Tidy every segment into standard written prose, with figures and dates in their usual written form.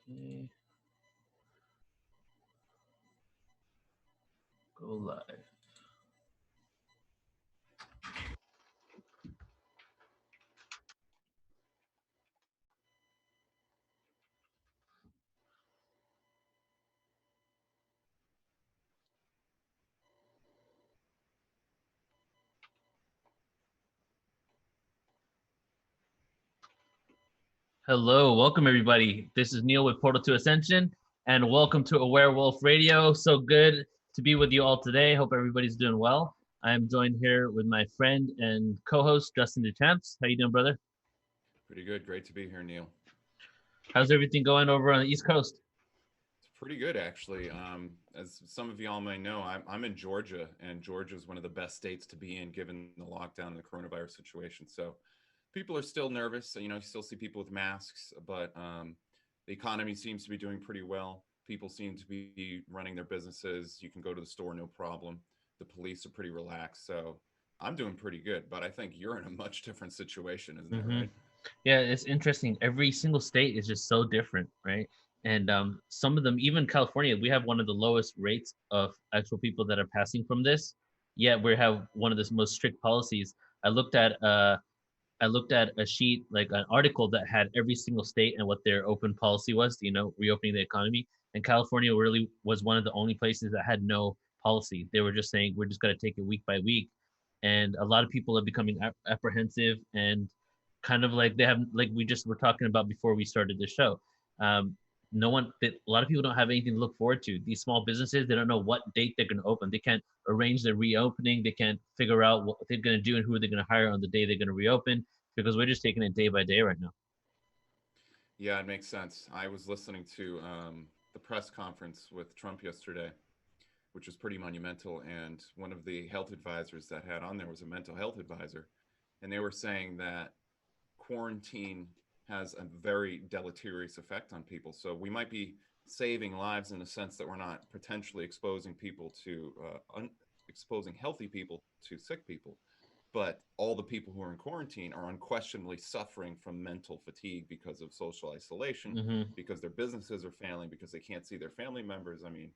Okay. Go live. Hello, welcome everybody. This is Neil with Portal to Ascension, and welcome to Awarewolf Radio. So good to be with you all today. Hope everybody's doing well. I am joined here with my friend and co-host Justin DeChamps. How you doing, brother? Pretty good. Great to be here, Neil. How's everything going over on the East Coast? It's pretty good, actually. As some of y'all may know, I'm in Georgia, and Georgia is one of the best states to be in given the lockdown and the coronavirus situation. So people are still nervous. You still see people with masks, but the economy seems to be doing pretty well. People seem to be running their businesses. You can go to the store, no problem. The police are pretty relaxed. So I'm doing pretty good, but I think you're in a much different situation, isn't that Mm-hmm. right? Yeah, it's interesting. Every single state is just so different, right? And some of them, even California, we have one of the lowest rates of actual people that are passing from this. Yet we have one of the most strict policies. I looked at a sheet, like an article that had every single state and what their open policy was, reopening the economy. And California really was one of the only places that had no policy. They were just saying, we're just going to take it week by week. And a lot of people are becoming apprehensive and kind of like they have, like we just were talking about before we started the show. Um, no one, a lot of people don't have anything to look forward to. These small businesses, they don't know what date they're going to open. They can't arrange their reopening. They can't figure out what they're going to do and who they're going to hire on the day they're going to reopen because we're just taking it day by day right now. Yeah, it makes sense. I was listening to the press conference with Trump yesterday, which was pretty monumental. And one of the health advisors that had on there was a mental health advisor. And they were saying that quarantine has a very deleterious effect on people. So we might be saving lives in the sense that we're not potentially exposing people to, exposing healthy people to sick people, but all the people who are in quarantine are unquestionably suffering from mental fatigue because of social isolation, Mm-hmm. because their businesses are failing, because they can't see their family members. I mean,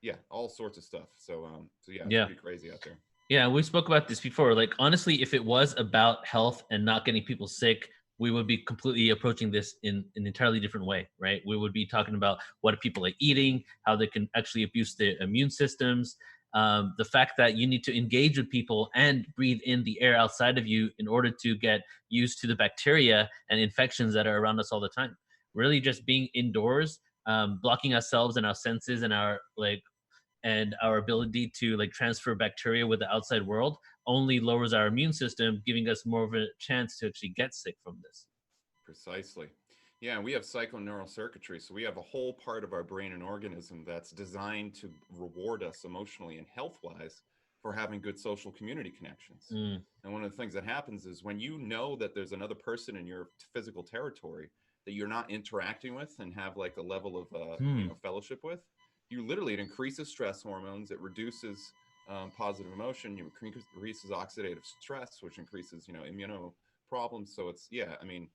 yeah, all sorts of stuff. So yeah, it's Yeah. pretty crazy out there. Yeah, we spoke about this before. Like, honestly, if it was about health and not getting people sick, we would be completely approaching this in an entirely different way, right? We would be talking about what people are eating, how they can actually abuse their immune systems, the fact that you need to engage with people and breathe in the air outside of you in order to get used to the bacteria and infections that are around us all the time. Really, just being indoors, blocking ourselves and our senses and our ability to like transfer bacteria with the outside world only lowers our immune system, giving us more of a chance to actually get sick from this. Precisely. Yeah, and we have psychoneural circuitry. So we have a whole part of our brain and organism that's designed to reward us emotionally and health wise for having good social community connections. Mm, And one of the things that happens is when you know that there's another person in your physical territory that you're not interacting with and have like a level of hmm. fellowship with, you literally it increases stress hormones, it reduces positive emotion, it increases oxidative stress, which increases immuno problems. So it's yeah, I mean,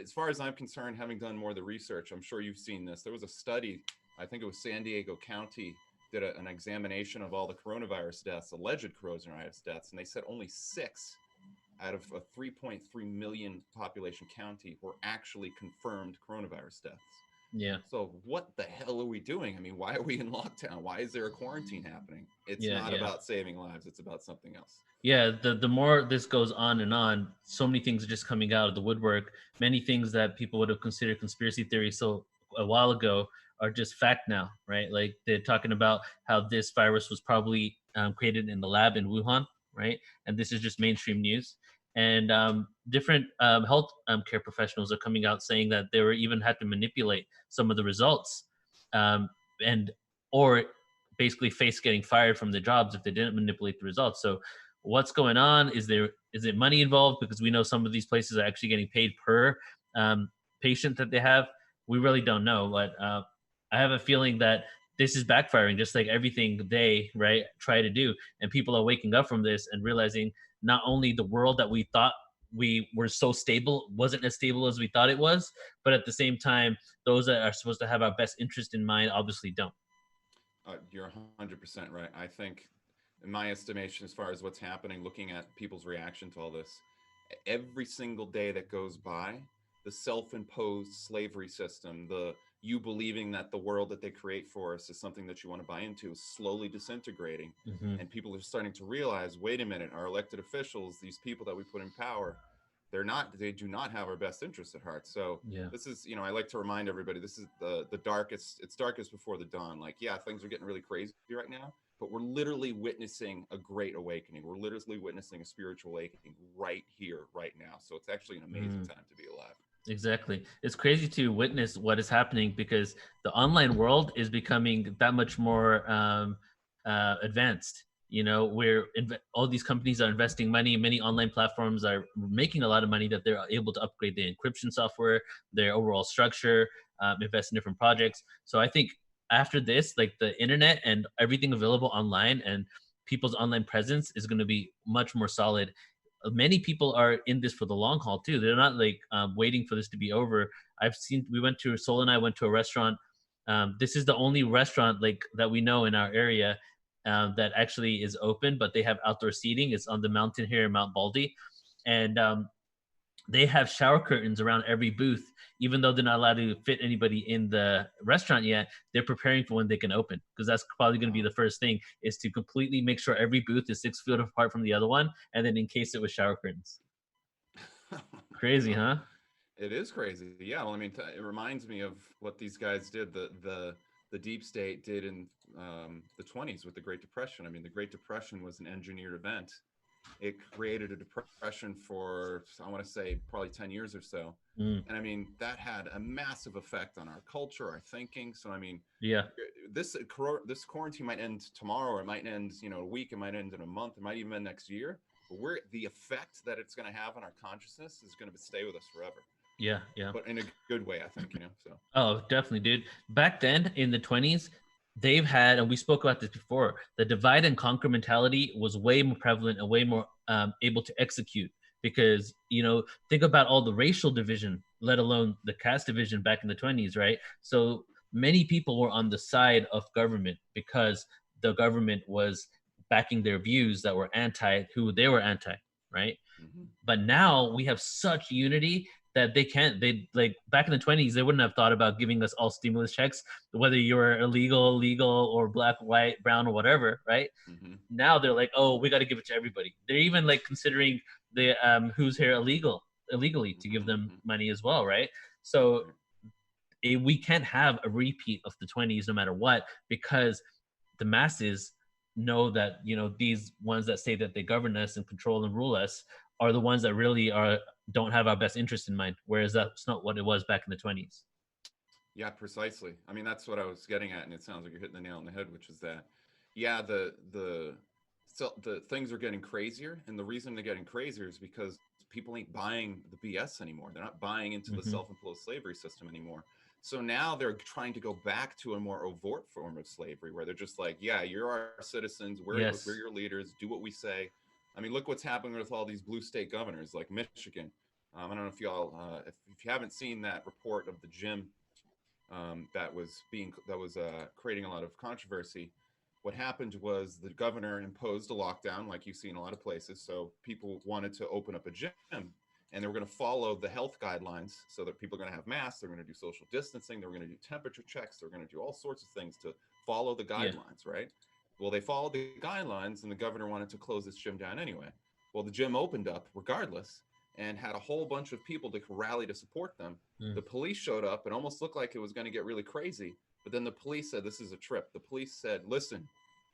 as far as I'm concerned, having done more of the research, I'm sure you've seen this. There was a study, I think it was San Diego County, did an examination of all the coronavirus deaths, alleged coronavirus deaths, and they said only 6 out of a 3.3 million population county were actually confirmed coronavirus deaths. Yeah, So what the hell are we doing? I mean, why are we in lockdown? Why is there a quarantine happening? It's yeah, not yeah. about saving lives, it's about something else. Yeah, the more this goes on and on, so many things are just coming out of the woodwork. Many things that people would have considered conspiracy theories so a while ago are just fact now, right? Like they're talking about how this virus was probably created in the lab in Wuhan, right? And this is just mainstream news. And different health care professionals are coming out saying that they were even had to manipulate some of the results, um, and or basically face getting fired from their jobs if they didn't manipulate the results. So what's going on? Is it money involved? Because we know some of these places are actually getting paid per um, patient that they have. We really don't know, but I have a feeling that this is backfiring, just like everything they try to do, and people are waking up from this and realizing not only the world that we thought we were so stable wasn't as stable as we thought it was. But at the same time, those that are supposed to have our best interest in mind obviously don't. You're 100% right. I think, in my estimation, as far as what's happening, looking at people's reaction to all this, every single day that goes by, the self-imposed slavery system, the you believing that the world that they create for us is something that you want to buy into, is slowly disintegrating. Hmm. And people are starting to realize, wait a minute, our elected officials, these people that we put in power, they do not have our best interests at heart. So Yeah. this is, I like to remind everybody, this is the darkest, it's darkest before the dawn. Like, yeah, things are getting really crazy right now, but we're literally witnessing a great awakening. We're literally witnessing a spiritual awakening right here, right now. So it's actually an amazing Mm. time to be alive. Exactly. It's crazy to witness what is happening because the online world is becoming that much more advanced. You know, where all these companies are investing money. Many online platforms are making a lot of money that they're able to upgrade the encryption software, their overall structure, invest in different projects. So I think after this, like the internet and everything available online and people's online presence is going to be much more solid. Many people are in this for the long haul too. They're not like waiting for this to be over. I've seen. We went to Sol and I went to a restaurant. This is the only restaurant like that we know in our area that actually is open, but they have outdoor seating. It's on the mountain here in Mount Baldy, and they have shower curtains around every booth, even though they're not allowed to fit anybody in the restaurant yet. They're preparing for when they can open because that's probably going to be Wow. the first thing is to completely make sure every booth is 6 feet apart from the other one, and then encase it with shower curtains. Oh my Crazy, God. huh? It is crazy. Yeah, well, I mean, it reminds me of what these guys did. The deep state did in the 20s with the Great Depression. I mean, the Great Depression was an engineered event. It created a depression for, I want to say, probably 10 years or so. Mm, And I mean, that had a massive effect on our culture, our thinking. So I mean, yeah. this quarantine might end tomorrow, or it might end, a week, it might end in a month, it might even end next year. But the effect that it's going to have on our consciousness is going to stay with us forever, Yeah, yeah. but in a good way, I think. So Oh, definitely, dude. Back then in the 20s, they've had, and we spoke about this before, the divide and conquer mentality was way more prevalent and way more able to execute because, think about all the racial division, let alone the caste division back in the 20s, right? So many people were on the side of government because the government was backing their views that were anti who they were anti, right? hmm But now we have such unity that they like back in the 20s they wouldn't have thought about giving us all stimulus checks whether you're illegal, legal, or black, white, brown, or whatever, right? hmm Now they're like, oh, we got to give it to everybody. They're even like considering the who's here illegally to give them hmm money as well, right? So right. we can't have a repeat of the 20s no matter what because the masses know that these ones that say that they govern us and control and rule us are the ones that really are don't have our best interest in mind, whereas that's not what it was back in the 20s. Yeah, precisely. I mean, that's what I was getting at, and it sounds like you're hitting the nail on the head, which is that, yeah, the things are getting crazier, and the reason they're getting crazier is because people ain't buying the BS anymore. They're not buying into the Hmm. self-imposed slavery system anymore. So now they're trying to go back to a more overt form of slavery, where they're just like, yeah, you're our citizens, we're Yes. your leaders, do what we say. I mean, look what's happening with all these blue state governors, like Michigan. I don't know if y'all, if you haven't seen that report of the gym that was creating a lot of controversy. What happened was the governor imposed a lockdown, like you see in a lot of places. So people wanted to open up a gym, and they were going to follow the health guidelines, so that people are going to have masks, they're going to do social distancing, they're going to do temperature checks, they're going to do all sorts of things to follow the Yeah. guidelines, right? Well, they followed the guidelines, and the governor wanted to close this gym down anyway. Well, the gym opened up regardless, and had a whole bunch of people to rally to support them. Mm. The police showed up and almost looked like it was going to get really crazy. But then the police said, this is a trip. The police said, listen,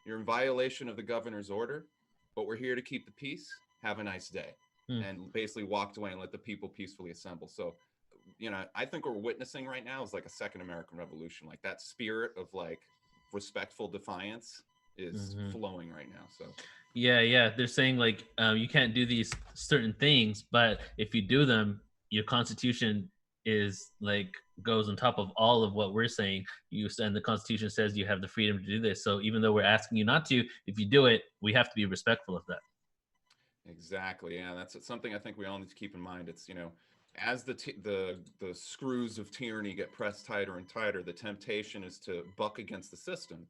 you're in violation of the governor's order, but we're here to keep the peace. Have a nice day. Mm. And basically walked away and let the people peacefully assemble. So, I think what we're witnessing right now is like a second American Revolution. Like that spirit of like respectful defiance is Hmm. flowing right now. So, Yeah, yeah. They're saying like you can't do these certain things, but if you do them, your constitution is like goes on top of all of what we're saying. You and the constitution says you have the freedom to do this. So even though we're asking you not to, if you do it, we have to be respectful of that. Exactly. Yeah, that's something I think we all need to keep in mind. It's, as the screws of tyranny get pressed tighter and tighter, the temptation is to buck against the system.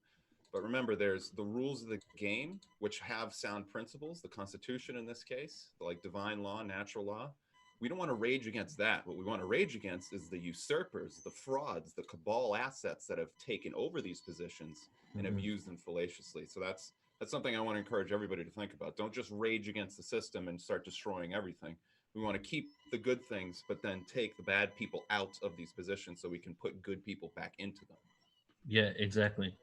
But remember, there's the rules of the game, which have sound principles, the Constitution in this case, like divine law, natural law. We don't want to rage against that. What we want to rage against is the usurpers, the frauds, the cabal assets that have taken over these positions and have Hmm. used them fallaciously. So that's something I want to encourage everybody to think about. Don't just rage against the system and start destroying everything. We want to keep the good things, but then take the bad people out of these positions so we can put good people back into them. Yeah, exactly.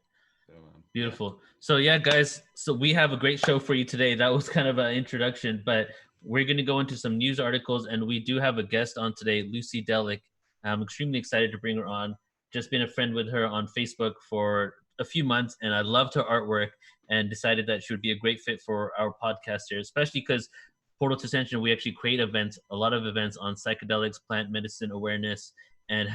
So, yeah. Beautiful. So yeah, guys. So we have a great show for you today. That was kind of an introduction, but we're going to go into some news articles, and we do have a guest on today, Lucy Delic. I'm extremely excited to bring her on. Just been a friend with her on Facebook for a few months, and I loved her artwork and decided that she would be a great fit for our podcast here, especially because Portal to Ascension, we actually create events, a lot of events on psychedelics, plant medicine awareness, and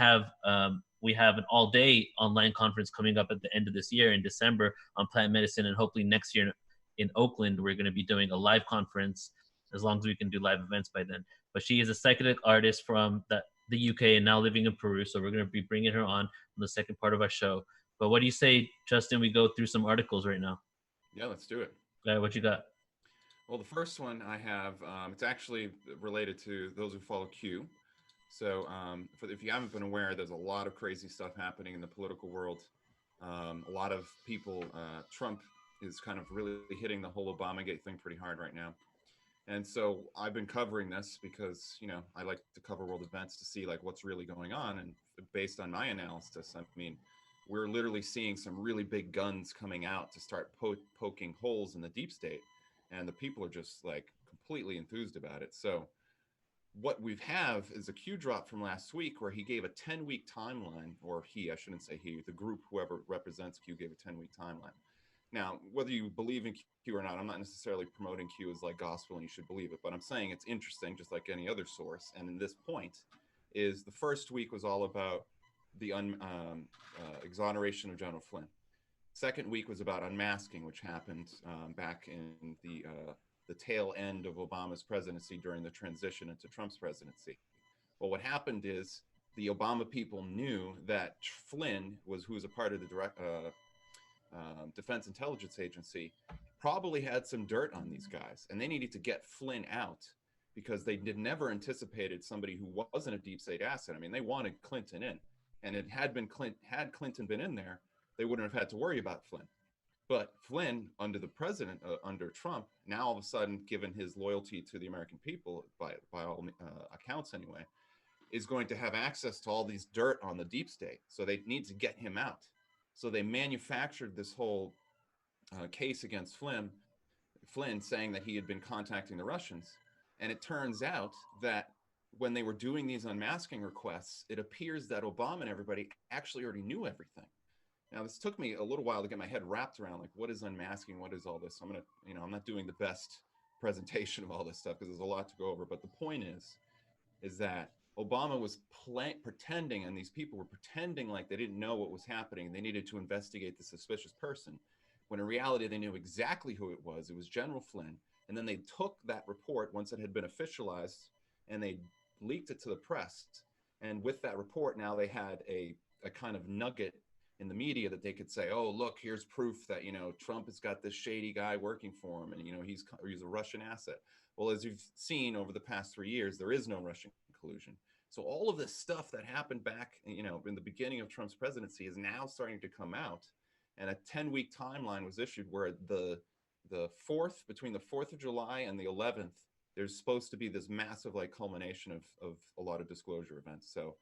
we have an all-day online conference coming up at the end of this year in December on plant medicine, and hopefully next year in Oakland we're going to be doing a live conference as long as we can do live events by then. But she is a psychedelic artist from the UK and now living in Peru, so we're going to be bringing her on the second part of our show. But what do you say, Justin? We go through some articles right now. Yeah, let's do it. What you got? Well, the first one I have, it's actually related to those who follow Q. So, if you haven't been aware, there's a lot of crazy stuff happening in the political world. A lot of people, Trump is kind of really hitting the whole Obamagate thing pretty hard right now. And so I've been covering this because, I like to cover world events to see like what's really going on. And based on my analysis, I mean, we're literally seeing some really big guns coming out to start poking holes in the deep state. And the people are just like completely enthused about it. So what we have is a Q drop from last week where he gave a 10-week timeline, or I shouldn't say he, the group, whoever represents Q, gave a 10-week timeline. Now, whether you believe in Q or not, I'm not necessarily promoting Q as like gospel and you should believe it, but I'm saying it's interesting, just like any other source. And in this point, is the first week was all about the exoneration of General Flynn. Second week was about unmasking, which happened back in the tail end of Obama's presidency during the transition into Trump's presidency. Well, what happened is the Obama people knew that Flynn who was a part of the Defense Intelligence Agency, probably had some dirt on these guys, and they needed to get Flynn out because they never anticipated somebody who wasn't a deep state asset. I mean, they wanted Clinton in, and had Clinton been in there, they wouldn't have had to worry about Flynn. But Flynn, under the president, under Trump, now all of a sudden, given his loyalty to the American people, by all accounts anyway, is going to have access to all these dirt on the deep state. So they need to get him out. So they manufactured this whole case against Flynn, saying that he had been contacting the Russians. And it turns out that when they were doing these unmasking requests, it appears that Obama and everybody actually already knew everything. Now, this took me a little while to get my head wrapped around, like, what is unmasking? What is all this? I'm not doing the best presentation of all this stuff because there's a lot to go over. But the point is that Obama was pretending, and these people were pretending like they didn't know what was happening. They needed to investigate the suspicious person, when in reality, they knew exactly who it was. It was General Flynn. And then they took that report once it had been officialized and they leaked it to the press. And with that report, now they had a kind of nugget in the media that they could say, oh, look, here's proof that, Trump has got this shady guy working for him and, he's a Russian asset. Well, as you've seen over the past 3 years, there is no Russian collusion. So all of this stuff that happened back, in the beginning of Trump's presidency is now starting to come out. And a 10-week timeline was issued where between the 4th of July and the 11th, there's supposed to be this massive like culmination of a lot of disclosure events. So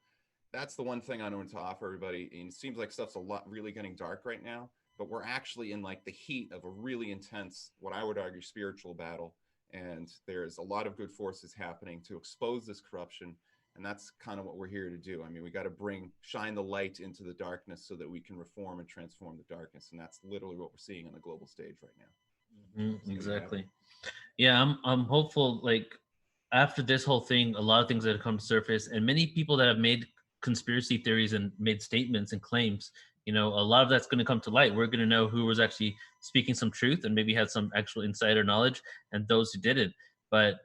that's the one thing I want to offer everybody. And it seems like stuff's really getting dark right now, but we're actually in like the heat of a really intense, what I would argue, spiritual battle. And there's a lot of good forces happening to expose this corruption. And that's kind of what we're here to do. I mean, we got to shine the light into the darkness so that we can reform and transform the darkness. And that's literally what we're seeing on the global stage right now. So Exactly. Yeah, I'm hopeful. Like after this whole thing, a lot of things that have come to surface, and many people that have made conspiracy theories and made statements and claims. A lot of that's going to come to light. We're going to know who was actually speaking some truth and maybe had some actual insider knowledge, and those who didn't. but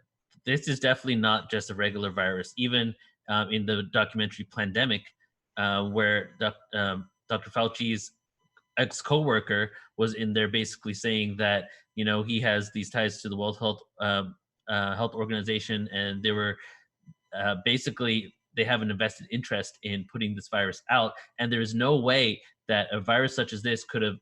this is definitely not just a regular virus. Even in the documentary Pandemic, where Dr. Fauci's ex coworker was in there basically saying that he has these ties to the World Health Organization, and they were basically they have an invested interest in putting this virus out, and there is no way that a virus such as this could have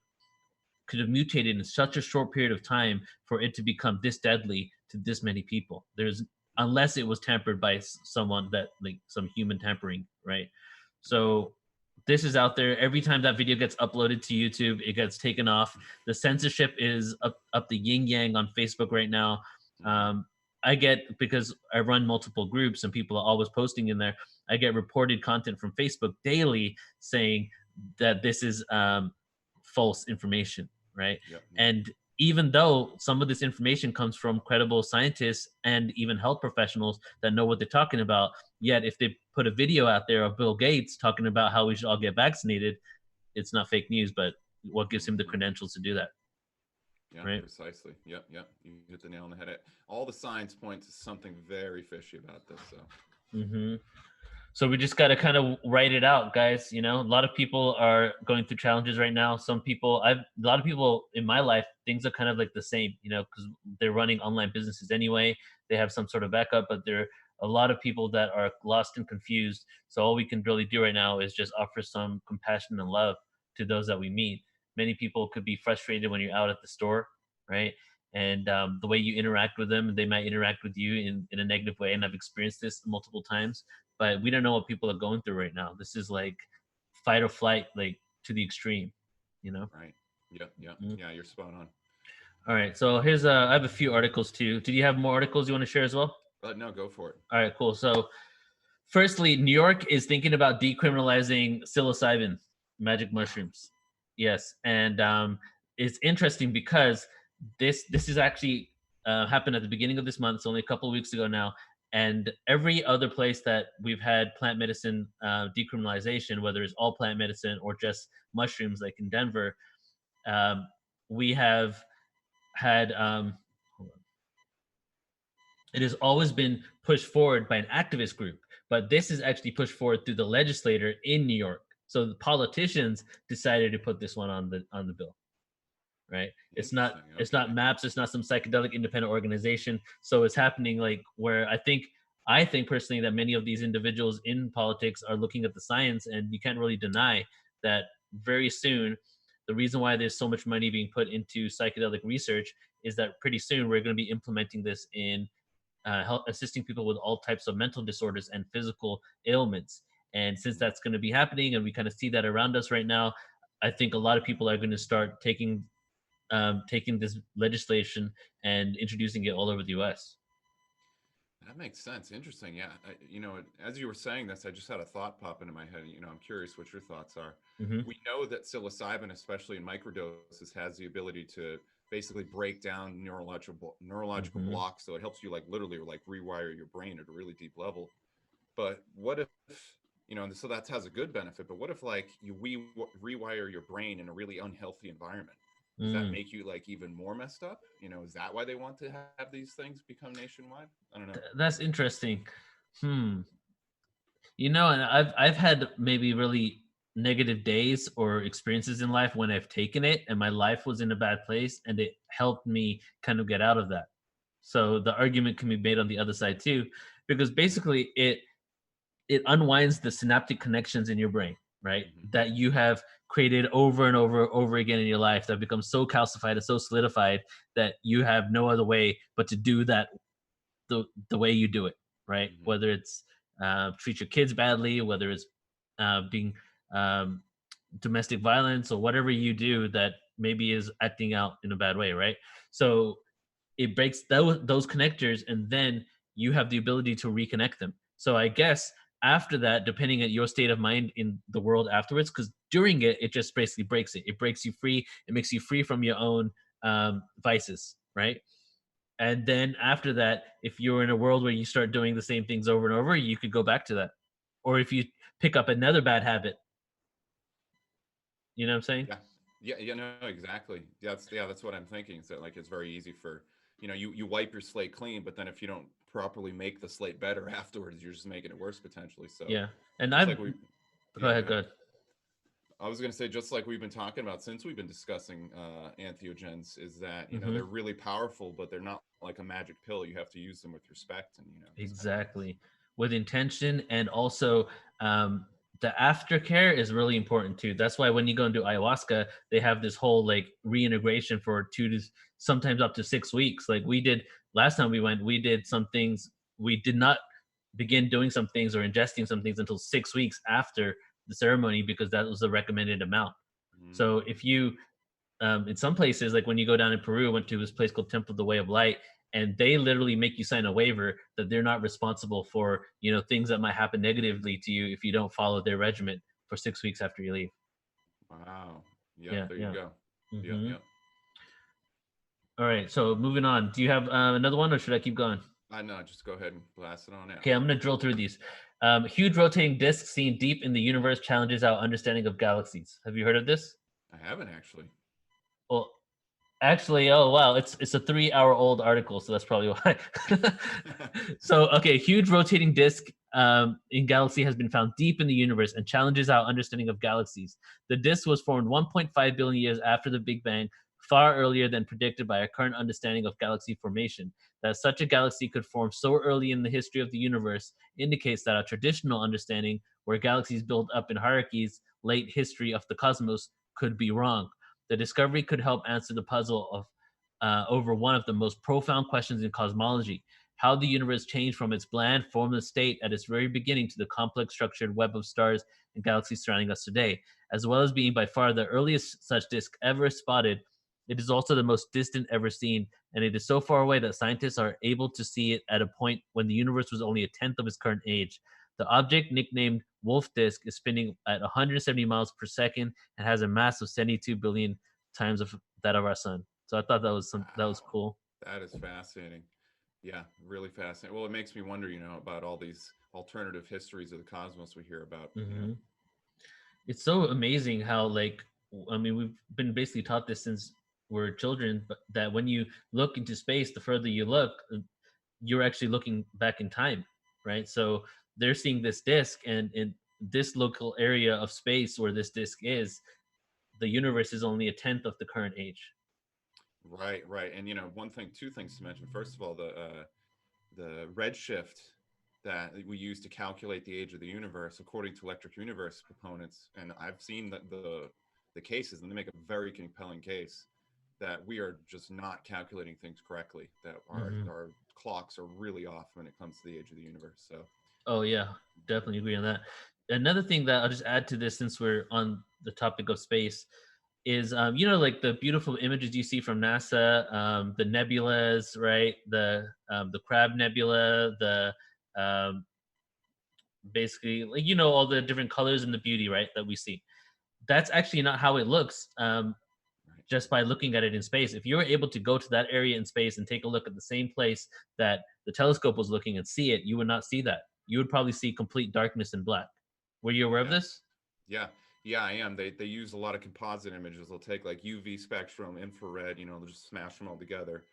mutated in such a short period of time for it to become this deadly to this many people. There's unless it was tampered by someone that like some human tampering, right? Right. So this is out there. Every time that video gets uploaded to YouTube, it gets taken off. The censorship is up the yin yang on Facebook right now. Mm-hmm. Um, I get because I run multiple groups and people are always posting in there. I get reported content from Facebook daily saying that this is false information, right? Yep. Yep. And even though some of this information comes from credible scientists and even health professionals that know what they're talking about, yet if they put a video out there of Bill Gates talking about how we should all get vaccinated, it's not fake news, but what gives him the Mm-hmm. credentials to do that, Yeah, right? precisely. Yep, yep. You hit the nail on the head. All the signs point to something very fishy about this. So, Hmm. So we just got to kind of write it out, guys. A lot of people are going through challenges right now. A lot of people in my life, things are kind of like the same, because they're running online businesses anyway. They have some sort of backup, but there are a lot of people that are lost and confused. So all we can really do right now is just offer some compassion and love to those that we meet. Many people could be frustrated when you're out at the store, right? And the way you interact with them, they might interact with you in a negative way. And I've experienced this multiple times, but we don't know what people are going through right now. This is like fight or flight, like to the extreme, you know? right. Yep, yep. Mhm. Yeah, you're spot on. All right. So here's, I have a few articles too. Did you have more articles you want to share as well? But no, go for it. All right, cool. So, firstly, New York is thinking about decriminalizing psilocybin, magic Wow. mushrooms. Yes, and it's interesting because this is actually happened at the beginning of this month. It's only a couple of weeks ago now, and every other place that we've had plant medicine decriminalization, whether it's all plant medicine or just mushrooms, like in Denver, um, we have had. It has always been pushed forward by an activist group, but this is actually pushed forward through the legislator in New York. So the politicians decided to put this one on the bill, right? It's not Interesting. it's Okay. not MAPS, it's not some psychedelic independent organization. So it's happening like where I think personally that many of these individuals in politics are looking at the science, and you can't really deny that very soon the reason why there's so much money being put into psychedelic research is that pretty soon we're going to be implementing this in help assisting people with all types of mental disorders and physical ailments. And since Mm. that's going to be happening, and we kind of see that around us right now, I think a lot of people are going to start taking this legislation and introducing it all over the U.S. That makes sense. Interesting. Yeah. As you were saying this, I just had a thought pop into my head. I'm curious what your thoughts are. Hmm. We know that psilocybin, especially in microdoses, has the ability to basically break down neurological Hmm. blocks. So it helps you like literally like rewire your brain at a really deep level. But what if, and so that has a good benefit, but what if like rewire your brain in a really unhealthy environment? Does that Mm. make you like even more messed up? Is that why they want to have these things become nationwide? I don't know. That's interesting. Hmm. And I've had maybe really negative days or experiences in life when I've taken it and my life was in a bad place, and it helped me kind of get out of that. So the argument can be made on the other side too, because basically it unwinds the synaptic connections in your brain, right? Hmm. That you have created over and over again in your life that become so calcified and so solidified that you have no other way but to do that the way you do it, right? Hmm. Whether it's treat your kids badly, whether it's being um, domestic violence or whatever you do that maybe is acting out in a bad way, right? So it breaks those connectors, and then you have the ability to reconnect them. So I guess after that, depending on your state of mind in the world afterwards, because during it just basically breaks it. It breaks you free. It makes you free from your own vices, right? And then after that, if you're in a world where you start doing the same things over and over, you could go back to that. Or if you pick up another bad habit, you know what I'm saying? Yeah. Yeah. Yeah. No, exactly. Yeah. That's what I'm thinking. So like, it's very easy for you wipe your slate clean, but then if you don't properly make the slate better afterwards, you're just making it worse potentially. So Yeah. And just I've like we, go yeah, go ahead, go ahead. ahead. I was going to say, just like we've been talking about since we've been discussing entheogens, is that Hmm. they're really powerful, but they're not like a magic pill. You have to use them with respect and spend it wisely. Exactly. With intention, and also the aftercare is really important too. That's why when you go and do ayahuasca, they have this whole like reintegration for 2 to sometimes up to 6 weeks. Like we did last time we went, we did some things. We did not begin doing some things or ingesting some things until 6 weeks after the ceremony because that was the recommended amount. So Mm. if you in some places, like when you go down in Peru, I went to this place called Temple of the Way of Light, and they literally make you sign a waiver that they're not responsible for things that might happen negatively to you if you don't follow their regimen for 6 weeks after you leave. Wow. Yep. Yeah, There you yeah. go. Yep. Hmm. Yep. All right, so moving on. Do you have another one, or should I keep going? I know. Just go ahead and blast it on out. Okay, I'm gonna drill through these. Huge rotating disk seen deep in the universe challenges our understanding of galaxies. Have you heard of this? I haven't actually. Well, actually, oh wow, it's a 3 hour old article, so that's probably why. So, okay, huge rotating disk in galaxy has been found deep in the universe and challenges our understanding of galaxies. The disk was formed 1.5 billion years after the Big Bang, far earlier than predicted by our current understanding of galaxy formation. That such a galaxy could form so early in the history of the universe indicates that our traditional understanding, where galaxies build up in hierarchies, late history of the cosmos, could be wrong. The discovery could help answer the puzzle of over one of the most profound questions in cosmology: how the universe changed from its bland, formless state at its very beginning to the complex, structured web of stars and galaxies surrounding us today. As well as being by far the earliest such disk ever spotted, it is also the most distant ever seen, and it is so far away that scientists are able to see it at a point when the universe was only a tenth of its current age. The object, nicknamed Wolf Disk, is spinning at 170 miles per second and has a mass of 72 billion times of that of our sun. So I thought that was Wow. cool. That is fascinating. Yeah, really fascinating. Well, it makes me wonder, about all these alternative histories of the cosmos we hear about. Hmm. It's so amazing how I mean, we've been basically taught this since we're children, but that when you look into space, the further you look, you're actually looking back in time, right? So they're seeing this disk, and in this local area of space where this disk is, the universe is only a tenth of the current age. Right, right. And two things to mention. First of all, the redshift that we use to calculate the age of the universe, according to electric universe proponents, and I've seen the cases, and they make a very compelling case that we are just not calculating things correctly. That our Hmm. our clocks are really off when it comes to the age of the universe. So, Oh yeah, definitely agree on that. Another thing that I'll just add to this, since we're on the topic of space, is like the beautiful images you see from NASA, the nebulas, right? The Crab Nebula, the um, basically, like, all the different colors and the beauty, right, that we see. That's actually not how it looks. right. Just by looking at it in space. If you were able to go to that area in space and take a look at the same place that the telescope was looking and see it, you would not see that. You would probably see complete darkness and black. Were you aware of Yeah. this? Yeah, yeah, I am. They use a lot of composite images. They'll take like UV spectrum, infrared, they'll just smash them all together,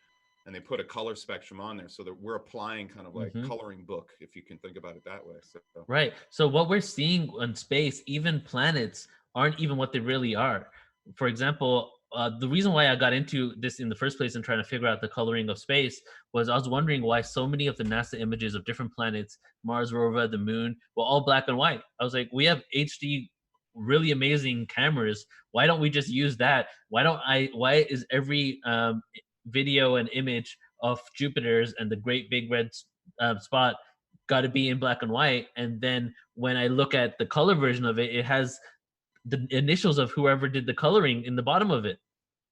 and they put a color spectrum on there so that we're applying kind of like Hmm. coloring book, if you can think about it that way. So, Right. So what we're seeing in space, even planets, aren't even what they really are. For example, the reason why I got into this in the first place and trying to figure out the coloring of space was I was wondering why so many of the NASA images of different planets, Mars rover, the moon, were all black and white. I was like, we have HD, really amazing cameras. Why don't we just use that? Why is every video and image of Jupiter's and the great big red spot got to be in black and white? And then when I look at the color version of it, it has the initials of whoever did the coloring in the bottom of it.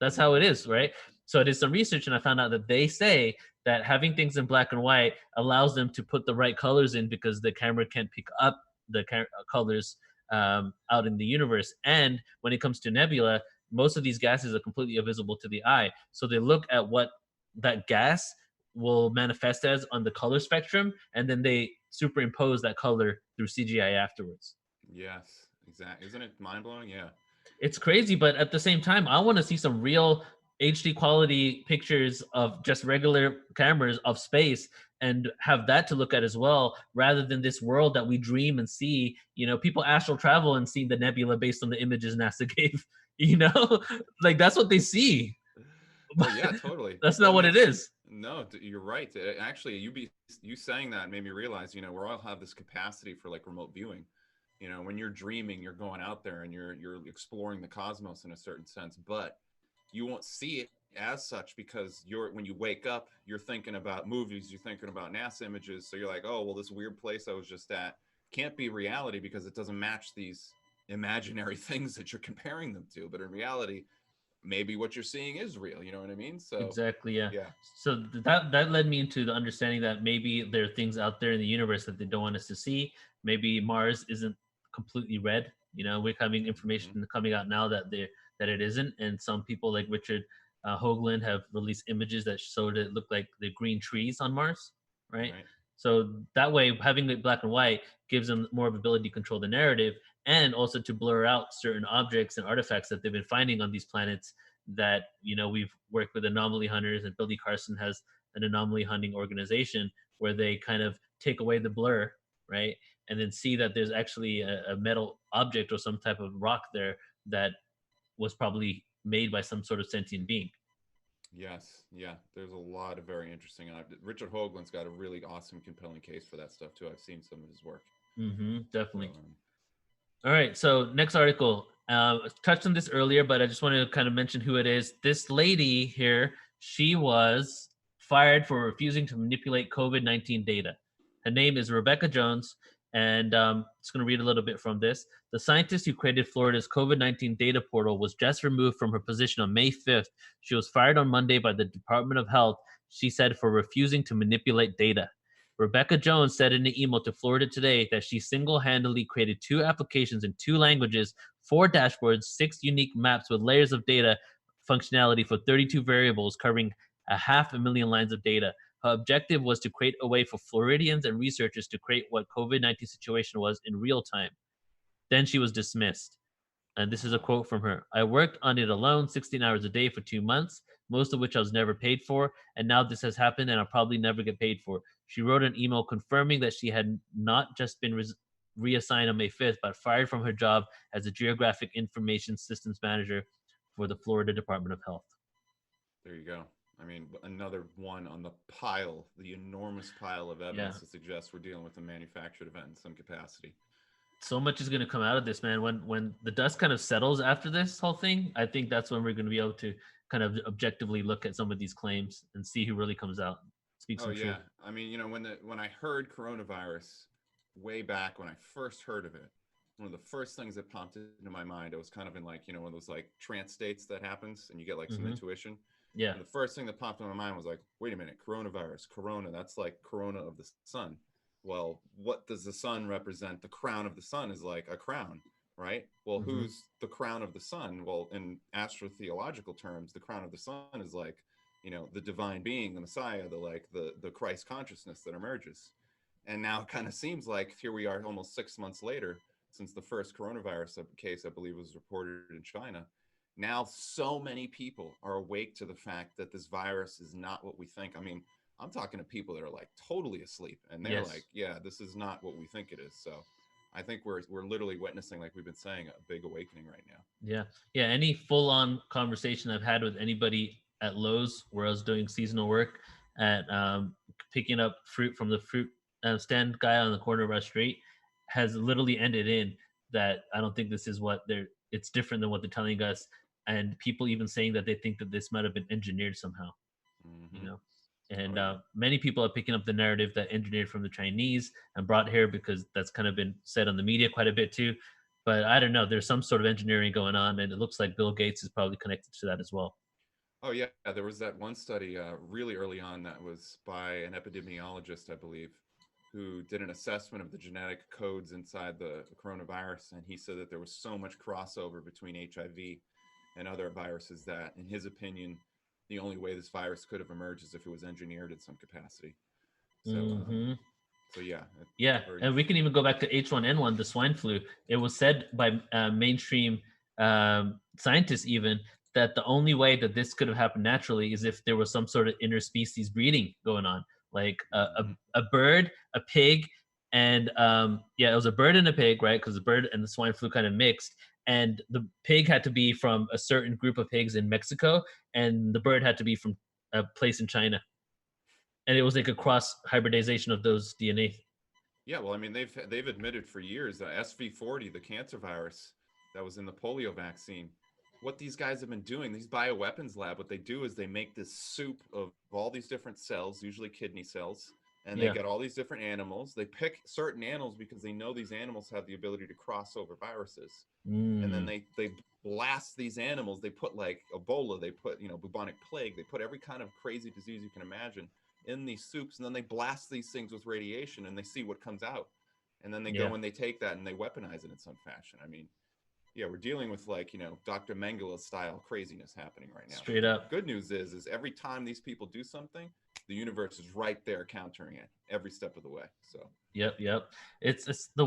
That's how it is, mm, right? So I did some research and I found out that they say that having things in black and white allows them to put the right colors in because the camera can't pick up the colors out in the universe. And when it comes to nebula, most of these gases are completely invisible to the eye. So they look at what that gas will manifest as on the color spectrum, and then they superimpose that color through CGI afterwards. yes, exactly. Isn't it mind blowing? Yeah, It's crazy, but at the same time, I want to see some real. HD quality pictures of just regular cameras of space and have that to look at as well, rather than this world that we dream and see. People astral travel and see the nebula based on the images NASA gave. You know, like that's what they see. Oh But yeah, totally. that's Well, not I what mean, it is. no, you're right. Actually, you saying that made me realize, we all have this capacity for like remote viewing. When you're dreaming, you're going out there and you're exploring the cosmos in a certain sense, but you won't see it as such because when you wake up, you're thinking about movies, you're thinking about NASA images. So you're like, oh, well, this weird place I was just at can't be reality because it doesn't match these imaginary things that you're comparing them to. But in reality, maybe what you're seeing is real. You know what I mean? So, Exactly, yeah. yeah. So that led me into the understanding that maybe there are things out there in the universe that they don't want us to see. Maybe Mars isn't completely red. We're having Hmm. information coming out now that it isn't, and some people like Richard Hoagland have released images that showed it looked like the green trees on Mars, right? Right. So that way, having it black and white gives them more of ability to control the narrative, and also to blur out certain objects and artifacts that they've been finding on these planets that we've worked with anomaly hunters, and Billy Carson has an anomaly hunting organization where they kind of take away the blur, right, and then see that there's actually a metal object or some type of rock there that was probably made by some sort of sentient being. Yes. Yeah. There's a lot of very interesting. Richard Hoagland's got a really awesome, compelling case for that stuff too. I've seen some of his work. So, Definitely. All right, so next article. Touched on this earlier, but I just wanted to kind of mention who it is. This lady here, she was fired for refusing to manipulate COVID-19 data. Her name is Rebecca Jones, and just going to read a little bit from this. The scientist who created Florida's COVID-19 data portal was just removed from her position on May 5th. She was fired on Monday by the Department of Health, she said, for refusing to manipulate data. Rebecca Jones said in an email to Florida Today that she single-handedly created 2 applications in 2 languages, 4 dashboards, 6 unique maps with layers of data functionality for 32 variables covering 500,000 lines of data. Her objective was to create a way for Floridians and researchers to create what COVID-19 situation was in real time. Then she was dismissed. And this is a wow. quote from her. I worked on it alone 16 hours a day for 2 months, most of which I was never paid for. And now this has happened and I'll probably never get paid for. She wrote an email confirming that she had not just been reassigned on May 5th, but fired from her job as a geographic information systems manager for the Florida Department of Health. There you go. I mean, another one on the pile, the enormous pile of Yeah. evidence that suggests we're dealing with a manufactured event in some capacity. So much is going to come out of this, man. When the dust kind of settles after this whole thing, I think that's when we're going to be able to kind of objectively look at some of these claims and see who really comes out, speaks Oh some yeah. truth. I mean, when I heard coronavirus way back when I first heard of it, one of the first things that popped into my mind, I was kind of in like, one of those like trance states that happens and you get like some Hmm. intuition. Yeah. And the first thing that popped in my mind was like, wait a minute, coronavirus, corona, that's like corona of the sun. Well, what does the sun represent? The crown of the sun is like a crown, right? Well, Hmm. who's the crown of the sun? Well, in astrotheological terms, the crown of the sun is like, the divine being, the Messiah, the Christ consciousness that emerges. And now it kind of seems like here we are almost 6 months later since the first coronavirus case, I believe, was reported in China. Now, so many people are awake to the fact that this virus is not what we think. I mean, I'm talking to people that are like totally asleep and they're Yes. like, yeah, this is not what we think it is. So I think we're literally witnessing, like we've been saying, a big awakening right now. Yeah. Yeah. Any full on conversation I've had with anybody at Lowe's where I was doing seasonal work at picking up fruit from the fruit stand guy on the corner of our street has literally ended in that I don't think this is what it's different than what they're telling us. And people even saying that they think that this might have been engineered somehow, you Mm-hmm. know. Oh And yeah. many people are picking up the narrative that engineered from the Chinese and brought here because that's kind of been said on the media quite a bit too. But I don't know. There's some sort of engineering going on, and it looks like Bill Gates is probably connected to that as well. Oh yeah. There was that one study really early on that was by an epidemiologist, I believe, who did an assessment of the genetic codes inside the coronavirus, and he said that there was so much crossover between HIV and other viruses that, in his opinion, the only way this virus could have emerged is if it was engineered in some capacity. So, Hmm. so yeah, Yeah, very and we interesting. can even go back to H1N1, the swine flu. It was said by mainstream scientists even that the only way that this could have happened naturally is if there was some sort of interspecies breeding going on, like Hmm. a bird, a pig, and yeah, it was a bird and a pig, right? Because the bird and the swine flu kind of mixed, and the pig had to be from a certain group of pigs in Mexico, and the bird had to be from a place in China, and it was like a Wow. cross hybridization of those DNA. Yeah, well, I mean, they've admitted for years that SV40, the cancer virus that was in the polio vaccine, what these guys have been doing, these bioweapons lab, what they do is they make this soup of all these different cells, usually kidney cells, and they Yeah. get all these different animals. They pick certain animals because they know these animals have the ability to cross over viruses, and then Mm, they blast these animals. They put like Ebola, they put bubonic plague, they put every kind of crazy disease you can imagine in these soups, and then they blast these things with radiation, and they see what comes out, and then they yeah. go and they take that and they weaponize it in some fashion. I mean, yeah, we're dealing with like Dr. Mengele style craziness happening right now. But Straight the up. good news is every time these people do something, the universe is right there countering it every step of the way. So Yep, yep. It's the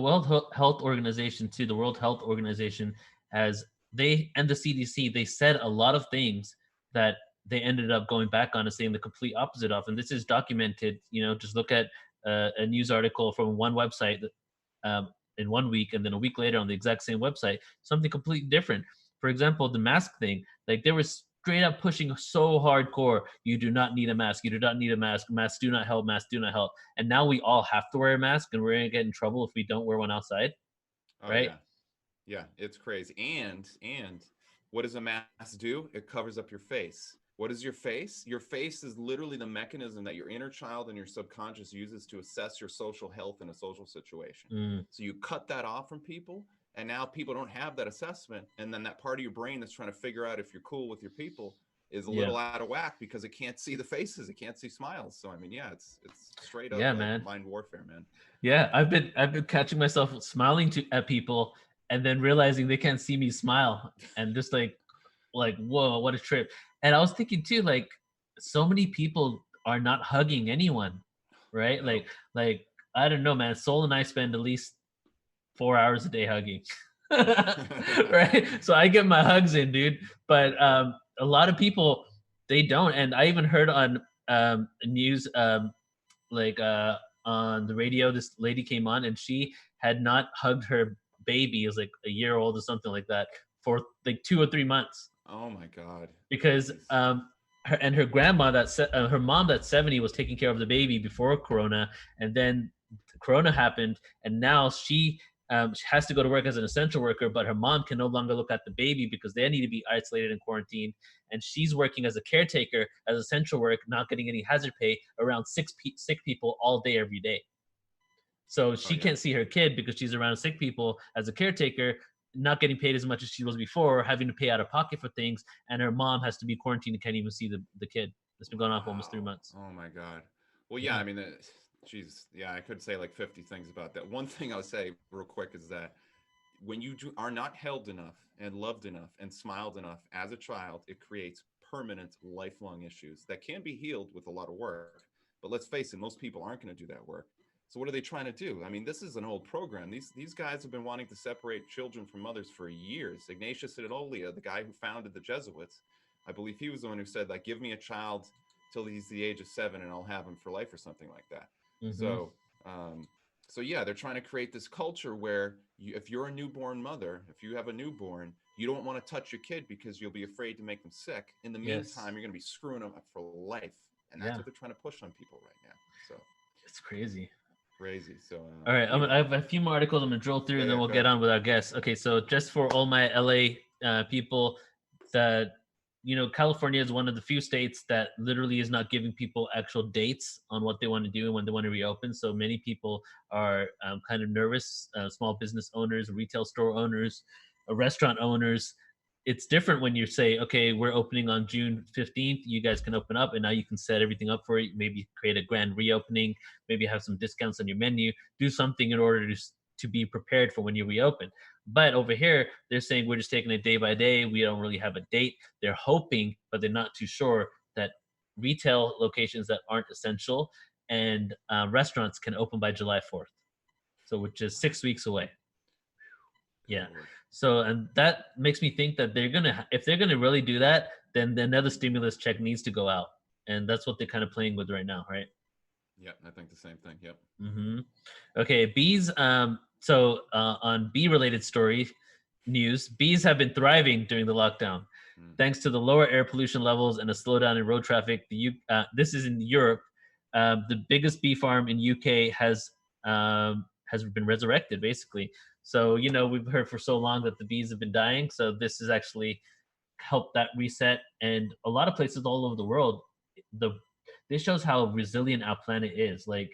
Health Organization too. The World Health Organization has they and the CDC they said a lot of things that they ended up going back on and saying the complete opposite of. And this is documented. Just look at a news article from one website that, in 1 week, and then a week later on the exact same website, something completely different. For example, the mask thing. Like they were straight up pushing so hardcore. You do not need a mask. You do not need a mask. Masks do not help. Masks do not help, and now we all have to wear a mask and we're gonna get in trouble if we don't wear one outside, oh right? yeah, yeah, it's crazy. And what does a mask do? It covers up your face. What is your face? Your face is literally the mechanism that your inner child and your subconscious uses to assess your social health in a social situation. Mm, So you cut that off from people, and now people don't have that assessment. And then that part of your brain that's trying to figure out if you're cool with your people is a yeah, little out of whack because it can't see the faces, it can't see smiles. So I mean, yeah, it's straight up yeah, like man. mind warfare, man. Yeah, I've been catching myself smiling at people and then realizing they can't see me smile, and just like whoa, what a trip. And I was thinking too, like, so many people are not hugging anyone, right? No. Like I don't know, man. Soul and I spend at least 4 hours a day hugging. Right? So I get my hugs in, dude. But a lot of people they don't. And I even heard on news like on the radio, this lady came on and she had not hugged her baby, it was like a year old or something like that, for like 2 or 3 months Oh my God. because Jeez. her grandma her mom that's 70 was taking care of the baby before Corona, and then Corona happened, and now she has to go to work as an essential worker, but her mom can no longer look at the baby because they need to be isolated and quarantined, and she's working as a caretaker as essential work, not getting any hazard pay around sick people all day every day. So Oh she yeah. can't see her kid because she's around sick people as a caretaker, not getting paid as much as she was before, having to pay out of pocket for things, and her mom has to be quarantined and can't even see the kid. It's been going on for almost three Wow. months. Oh my God. Well, yeah, Yeah. I mean, geez, yeah, I could say like 50 things about that. One thing I'll say real quick is that when are not held enough and loved enough and smiled enough as a child, it creates permanent, lifelong issues that can be healed with a lot of work. But let's face it, most people aren't going to do that work. So what are they trying to do? I mean, this is an old program. These guys have been wanting to separate children from mothers for years. Ignatius Inolia, the guy who founded the Jesuits, I believe he was the one who said like, "Give me a child till he's the age of 7, and I'll have him for life," or something like that. Hmm. So um, so yeah, they're trying to create this culture where if you're a newborn mother, if you have a newborn, you don't want to touch your kid because you'll be afraid to make them sick. In the Yes. meantime, you're going to be screwing them up for life, and that's Yeah. what they're trying to push on people right now. So It's crazy. crazy. So All right, yeah, I have a few more articles I'm gonna drill through, yeah, and then yeah. we'll Go get ahead. on with our guests. Okay, so just for all my LA people, that California is one of the few states that literally is not giving people actual dates on what they want to do and when they want to reopen. So many people are kind of nervous. Small business owners, retail store owners, restaurant owners. It's different when you say, okay, we're opening on June 15th. You guys can open up, and now you can set everything up for it. Maybe create a grand reopening. Maybe have some discounts on your menu. Do something in order to be prepared for when you reopen. But over here, they're saying we're just taking it day by day. We don't really have a date. They're hoping, but they're not too sure that retail locations that aren't essential and restaurants can open by July 4th. So, which is 6 weeks away. Good Yeah. lord. So, and that makes me think that if they're gonna really do that, then another stimulus check needs to go out, and that's what they're kind of playing with right now, right? Yep, I think the same thing. Yep. Okay, bees. So on bee-related story news, bees have been thriving during the lockdown, Mm. thanks to the lower air pollution levels and a slowdown in road traffic. This is in Europe. The biggest bee farm in UK has been resurrected, basically. So we've heard for so long that the bees have been dying. So this has actually helped that reset, and a lot of places all over the world. The This shows how resilient our planet is. Like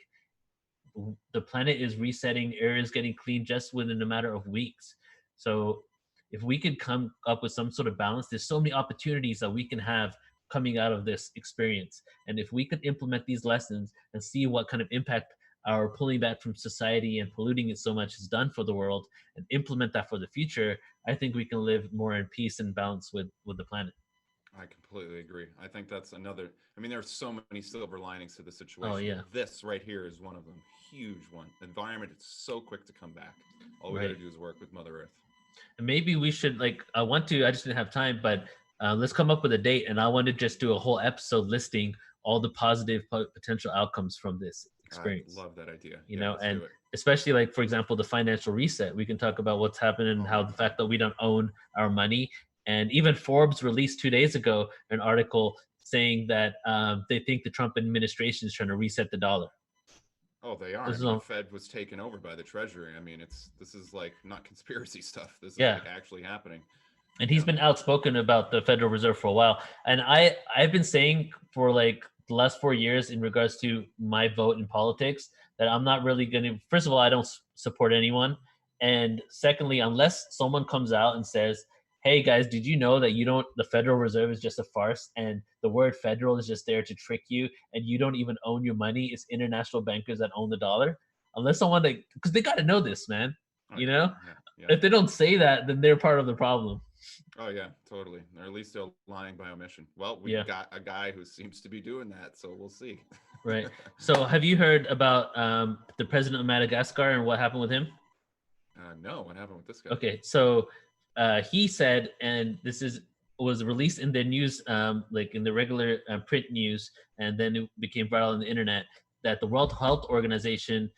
the planet is resetting, air is getting clean just within a matter of weeks. So if we could come up with some sort of balance, there's so many opportunities that we can have coming out of this experience. And if we could implement these lessons and see what kind of impact our pulling back from society and polluting it so much has done for the world, and implement that for the future, I think we can live more in peace and balance with the planet. I completely agree. I think that's another. I mean, there's so many silver linings to the Oh situation. yeah. This right here is one of them. Huge one. The environment is so quick to come back. All we got to Right. do is work with Mother Earth. And maybe we should, like, I just didn't have time, but let's come up with a date, and I want to just do a whole episode listing all the positive potential outcomes from this I experience. love that idea. Yeah, let's And do it. especially, like, for example, the financial reset. We can talk about what's happened and Oh how my the God. fact that we don't own our money. And even Forbes released 2 days ago an article saying that they think the Trump administration is trying to reset the dollar. Oh, they are. This I is mean, the all, Fed was taken over by the Treasury. I mean, this is like not conspiracy stuff. This is yeah. like actually happening. And he's Yeah. been outspoken about the Federal Reserve for a while. And I've been saying for like the last 4 years in regards to my vote in politics that I'm not really going to. First of all, I don't support anyone, and secondly, unless someone comes out and says, "Hey guys, did you know that you don't? The Federal Reserve is just a farce, and the word federal is just there to trick you, and you don't even own your money. It's international bankers that own the dollar." Unless someone, like, because they got to know this, man. Oh You yeah. know, Yeah. Yeah. if they don't say that, then they're part of the problem. Oh yeah, totally. Or at least they're lying by omission. Well, we Yeah, got a guy who seems to be doing that, so we'll see. right. So, have you heard about the president of Madagascar and what happened with him? No, what happened with this guy? Okay, so he said, and this is was released in the news, like in the regular print news, and then it became viral on the internet that the World Health Organization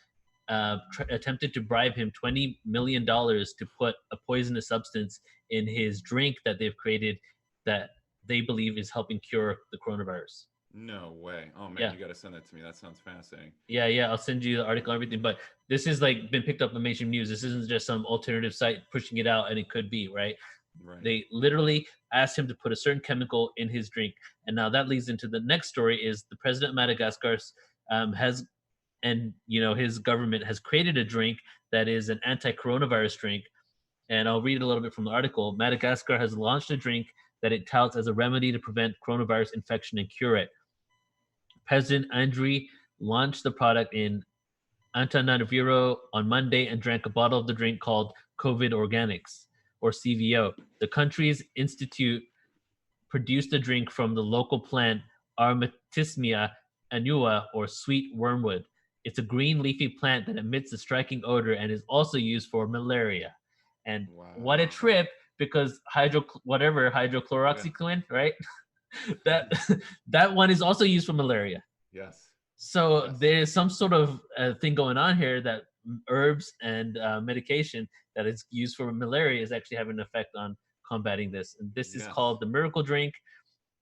attempted to bribe him $20 million to put a poisonous substance in his drink that they've created that they believe is helping cure the coronavirus. No way. Oh man, Yeah. you got to send that to me. That sounds fascinating. Yeah. I'll send you the article and everything. But this is like been picked up in mainstream news. This isn't just some alternative site pushing it out, and it could be right. Right. They literally asked him to put a certain chemical in his drink, and now that leads into the next story: is the president of Madagascar has, and his government has created a drink that is an anti-coronavirus drink. And I'll read a little bit from the article. Madagascar has launched a drink that it touts as a remedy to prevent coronavirus infection and cure it. President Andry launched the product in Antananarivo on Monday and drank a bottle of the drink called COVID Organics, or CVO. The country's institute produced a drink from the local plant Armatismia annua, or sweet wormwood. It's a green leafy plant that emits a striking odor and is also used for malaria. And what a Wow. trip, because Yeah. hydrochloroxyquin, right? that that one is also used for malaria. Yes. So Yes. there's some sort of thing going on here that herbs and medication that is used for malaria is actually having an effect on combating this. And this is Yes. called the miracle drink.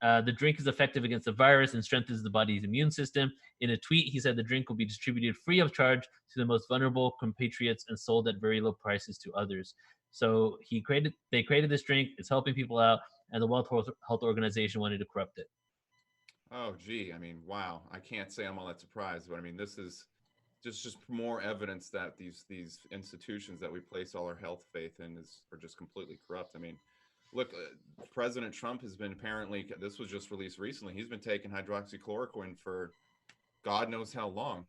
The drink is effective against the virus and strengthens the body's immune system. In a tweet, he said the drink will be distributed free of charge to the most vulnerable compatriots and sold at very low prices to others. So they created this drink. It's helping people out, and the World Health Organization wanted to corrupt it. Oh, gee. I mean, wow. I can't say I'm all that surprised, but I mean, this is just more evidence that these institutions that we place all our health faith in are just completely corrupt. I mean, look, President Trump has been apparently. This was just released recently. He's been taking hydroxychloroquine for God knows how long.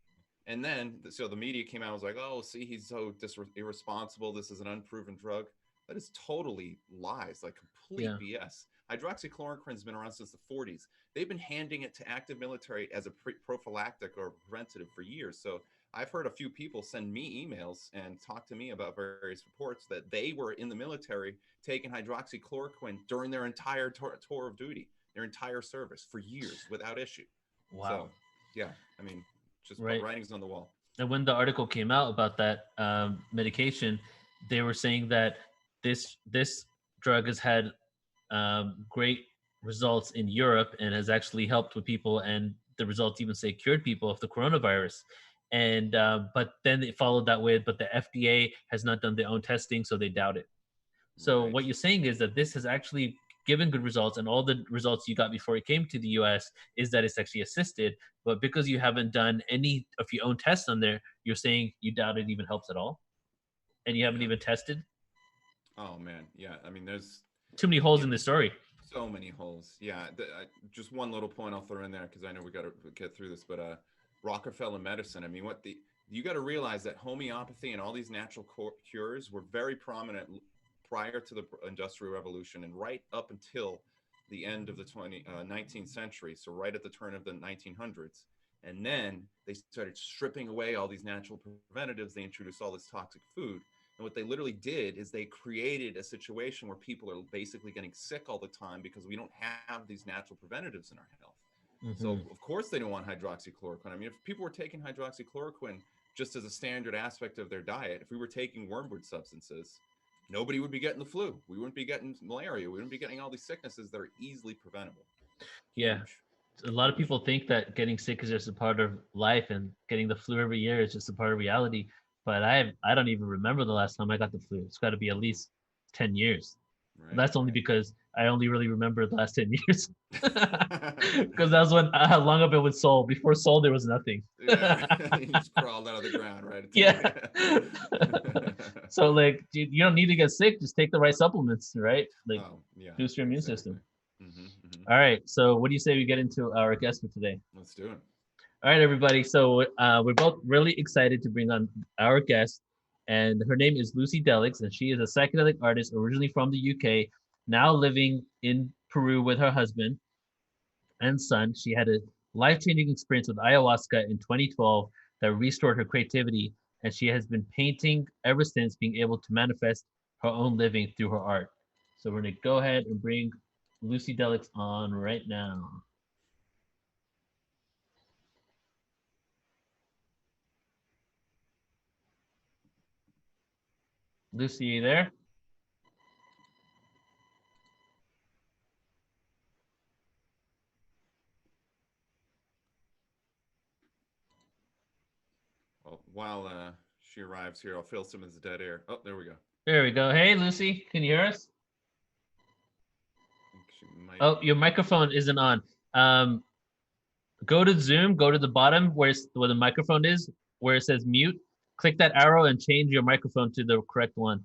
And then, so the media came out and was like, oh, see, he's so irresponsible. This is an unproven drug. That is totally lies, like complete Yeah. BS. Hydroxychloroquine has been around since the 40s. They've been handing it to active military as a prophylactic or preventative for years. So I've heard a few people send me emails and talk to me about various reports that they were in the military taking hydroxychloroquine during their entire tour of duty, their entire service for years without issue. Wow. So, yeah, I mean, just Right. writings on the wall. And when the article came out about that medication, they were saying that this drug has had great results in Europe and has actually helped with people, and the results even say cured people of the coronavirus. And but then it followed that with, but the FDA has not done their own testing, so they doubt it. So Right. what you're saying is that this has actually given good results, and all the results you got before it came to the US is that it's actually assisted. But because you haven't done any of your own tests on there, you're saying you doubt it even helps at all, and you haven't Yeah. even tested. Oh man. Yeah. I mean, there's Too many holes it, in the story. so many holes. Yeah. Just one little point I'll throw in there because I know we got to get through this, but Rockefeller medicine. I mean, what the you got to realize that homeopathy and all these natural cures were very prominent prior to the Industrial Revolution and right up until the end of the 19th century. So right at the turn of the 1900s. And then they started stripping away all these natural preventatives. They introduced all this toxic food. And what they literally did is they created a situation where people are basically getting sick all the time because we don't have these natural preventatives in our health. So Mm-hmm. of course they don't want hydroxychloroquine. I mean, if people were taking hydroxychloroquine just as a standard aspect of their diet, if we were taking wormwood substances, nobody would be getting the flu. We wouldn't be getting malaria. We wouldn't be getting all these sicknesses that are easily preventable. Yeah, Huge, a lot of huge. people think that getting sick is just a part of life, and getting the flu every year is just a part of reality. But I don't even remember the last time I got the flu. It's got to be at least 10 years. Right, That's only right. because I only really remember the last 10 years, because that was when long up it with Seoul. Before Seoul, there was nothing. Yeah, you just crawled out of the ground right at Yeah. the. So like, you don't need to get sick. Just take the right supplements, right? Like, Oh yeah, boost your immune exactly. system. Mm-hmm. All right. So what do you say we get into our guest for today? Let's do it. All right, everybody. So we're both really excited to bring on our guest, and her name is Lucy Delic, and she is a psychedelic artist originally from the UK, now living in Peru with her husband and son. She had a life-changing experience with ayahuasca in 2012 that restored her creativity, and she has been painting ever since, being able to manifest her own living through her art. So we're gonna go ahead and bring Lucy Delic on right now. Lucy, you there? Well, while she arrives here, I'll fill some of the dead air. Oh, there we go. There we go. Hey, Lucy, can you hear us? I think she might. Oh, your microphone isn't on. Um, Go to Zoom, go to the bottom where the microphone is, where it says mute. Click that arrow and change your microphone to the correct one.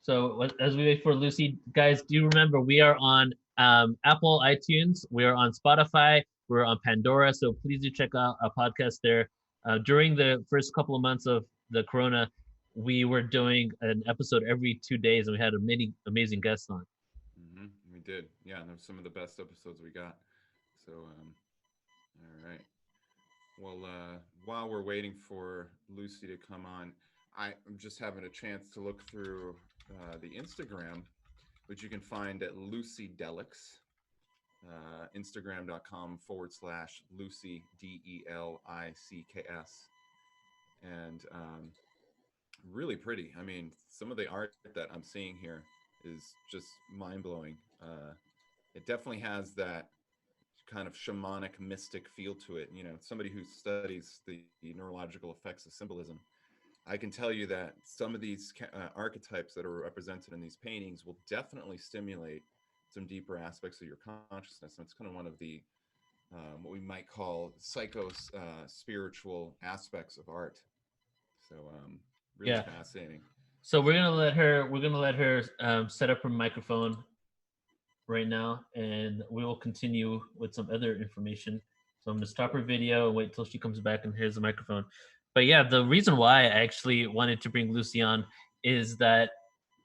So as we wait for Lucy, guys, do remember we are on Apple iTunes, we are on Spotify, we're on Pandora. So please do check out our podcast there. During the first couple of months of the Corona, we were doing an episode every 2 days, and we had many amazing guests on. We did. Yeah, and those some of the best episodes we got. So, all right. Well, while we're waiting for Lucy to come on, I'm just having a chance to look through the Instagram, which you can find at Lucy Delics, Instagram.com/Lucy DELICKS. And really pretty. I mean, some of the art that I'm seeing here is just mind blowing. It definitely has that kind of shamanic mystic feel to it. You know, somebody who studies the neurological effects of symbolism, I can tell you that some of these archetypes that are represented in these paintings will definitely stimulate some deeper aspects of your consciousness. And it's kind of one of the what we might call spiritual aspects of art. So really Yeah. fascinating. So we're gonna let her set up her microphone right now, and we will continue with some other information. So I'm gonna stop her video and wait till she comes back and here's the microphone. But yeah, the reason why I actually wanted to bring Lucy on is that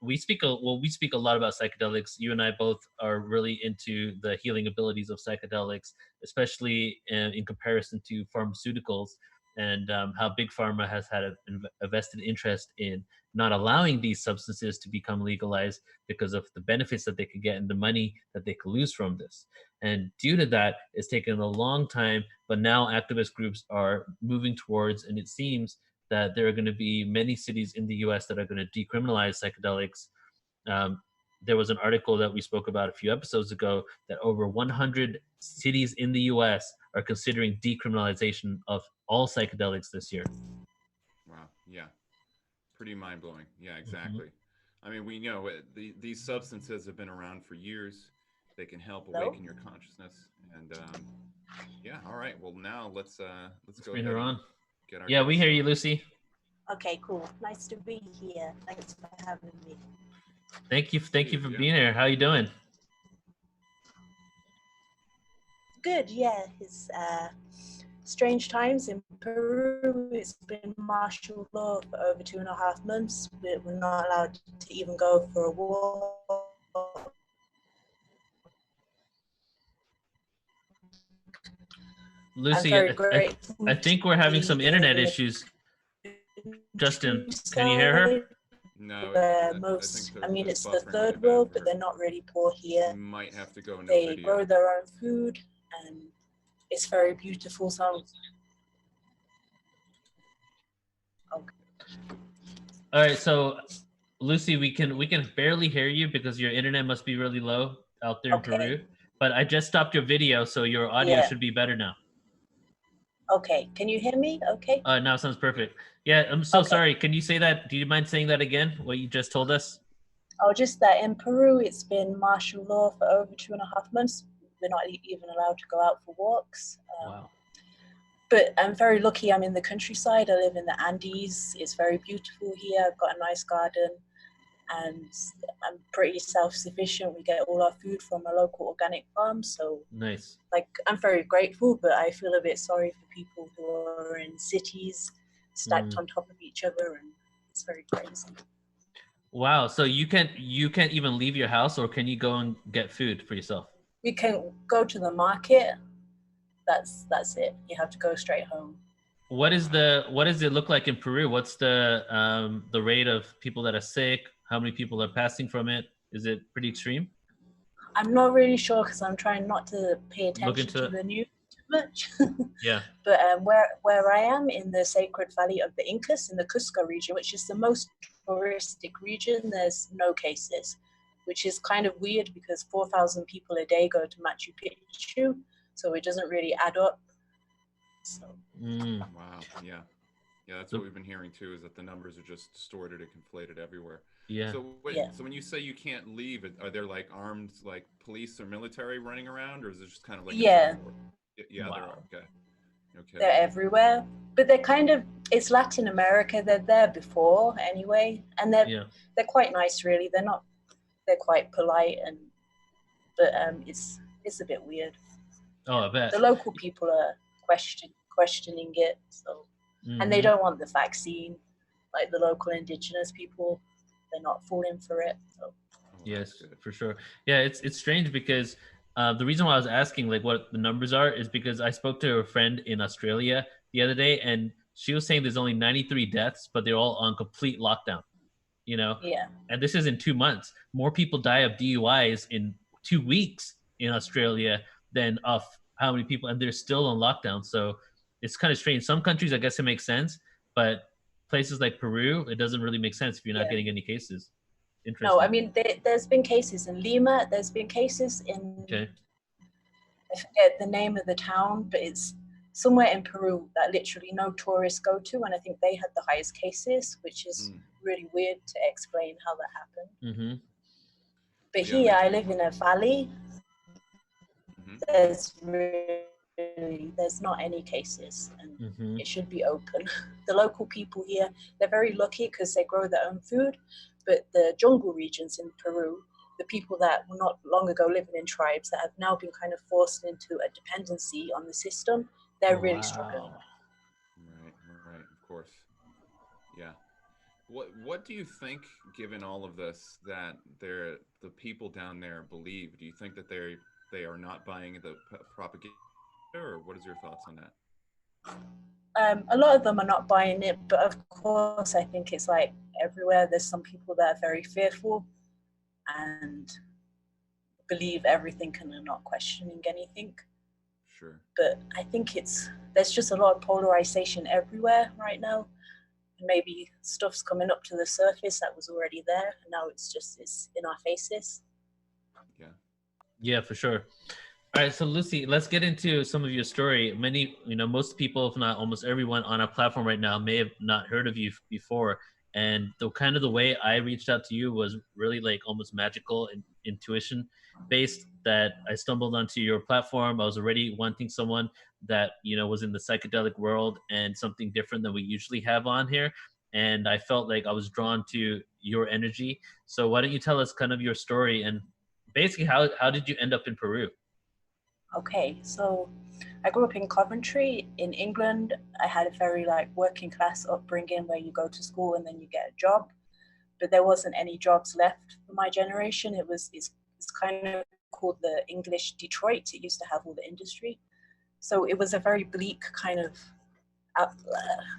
we speak a lot about psychedelics. You and I both are really into the healing abilities of psychedelics, especially in comparison to pharmaceuticals, and how big pharma has had a vested interest in not allowing these substances to become legalized because of the benefits that they could get and the money that they could lose from this. And due to that, it's taken a long time, but now activist groups are moving towards, and it seems that there are going to be many cities in the US that are going to decriminalize psychedelics. Um, there was an article that we spoke about a few episodes ago that over 100 cities in the US are considering decriminalization of all psychedelics this year. Wow. Yeah. Pretty mind blowing. Yeah, Mhm. exactly. I mean, we know these substances have been around for years. They can help Hello? awaken your consciousness. And yeah, all right. Well, now let's Let's go bring ahead her and on. get our Yeah, we guest hear you, on. Lucy. Okay, cool. Nice to be here. Thanks for having me. Thank you Indeed, for yeah. being here. How you doing? Good, yeah. It's strange times in Peru. It's been martial law for over 2.5 months. We're not allowed to even go for a walk. I'm Lucy, very grateful I to think we're having be some internet in issues. the Justin, can you hear her? countryside No, where I think I mean, the it's the buffering really third bad world, for but her. they're not really poor here. You might have to go no They video. grow their own food, and it's very beautiful. So, okay. All right, so Lucy, we can barely hear you because your internet must be really low out there in Okay. Peru. But I just stopped your video, so your audio Yeah. should be better now. Okay. Can you hear me? Okay. Now it sounds perfect. Yeah, I'm so Okay. sorry. Can you say that? Do you mind saying that again? What you just told us? Oh, just that in Peru, it's been martial law for over 2.5 months. We're not even allowed to go out for walks. Wow. But I'm very lucky. I'm in the countryside. I live in the Andes. It's very beautiful here. I've got a nice garden, and I'm pretty self-sufficient. We get all our food from a local organic farm. So, Nice. like, I'm very grateful, but I feel a bit sorry for people who are in cities stacked on top of each other, and it's very crazy. Wow. So you can't even leave your house, or can you go and get food for yourself? We can go to the market. That's it. You have to go straight home. What does it look like in Peru? What's the rate of people that are sick? How many people are passing from it? Is it pretty extreme? I'm not really sure because I'm trying not to pay Look attention into to it. the news too much. Yeah. But where I am in the Sacred Valley of the Incas in the Cusco region, which is the most touristic region, there's no cases, which is kind of weird because 4,000 people a day go to Machu Picchu, so it doesn't really add up. So. Wow. Yeah. Yeah, that's So- what we've been hearing too. Is that the numbers are just distorted and conflated everywhere. Yeah. So Yeah. so when you say you can't leave, are there like armed like police or military running around, or is it just kind of like Yeah. Yeah, there Wow. are. Okay. Okay. They're everywhere, but they're kind of, it's Latin America. They're there before anyway, and they're quite nice, really. They're quite polite, but it's a bit weird. Oh, I bet. The local people are questioning it, so, and they don't want the vaccine, like the local indigenous people. They're not falling for it. So. Yes, for sure. Yeah, it's strange because the reason why I was asking like what the numbers are is because I spoke to a friend in Australia the other day, and she was saying there's only 93 deaths, but they're all on complete lockdown. You know, Yeah. and this is in 2 months. More people die of DUIs in 2 weeks in Australia than of how many people, and they're still on lockdown. So it's kind of strange. Some countries, I guess, it makes sense, but places like Peru, it doesn't really make sense if you're not Yeah. getting any cases. No, I Interesting. mean there's been cases in Lima. There's been cases in. Okay. I forget the name of the town, but it's somewhere in Peru that literally no tourists go to, and I think they had the highest cases, which is really weird to explain how that happened. But Yeah, here I live in a valley. There's not any cases, and it should be open. The local people here, they're very lucky because they grow their own food, but the jungle regions in Peru, the people that were not long ago living in tribes that have now been kind of forced into a dependency on the system, they're really struggling. Right, of course. Yeah. What do you think, given all of this, that the people down there believe? Do you think that they are not buying the propaganda, or what is your thoughts on that? A lot of them are not buying it, but of course, I think it's like everywhere. There's some people that are very fearful and believe everything and are not questioning anything. Sure. But I think there's just a lot of polarization everywhere right now. Maybe stuff's coming up to the surface that was already there, and now it's in our faces. Yeah. Yeah, for sure. All right, so Lucy, let's get into some of your story. Many, most people, if not almost everyone on our platform right now, may have not heard of you before. And the way I reached out to you was really like almost magical and intuition based. That I stumbled onto your platform. I was already wanting someone that was in the psychedelic world and something different than we usually have on here. And I felt like I was drawn to your energy. So why don't you tell us kind of your story and basically how did you end up in Peru? Okay, so I grew up in Coventry in England. I had a very like working class upbringing where you go to school and then you get a job, but there wasn't any jobs left for my generation. It's kind of called the English Detroit. It used to have all the industry, so it was a very bleak kind of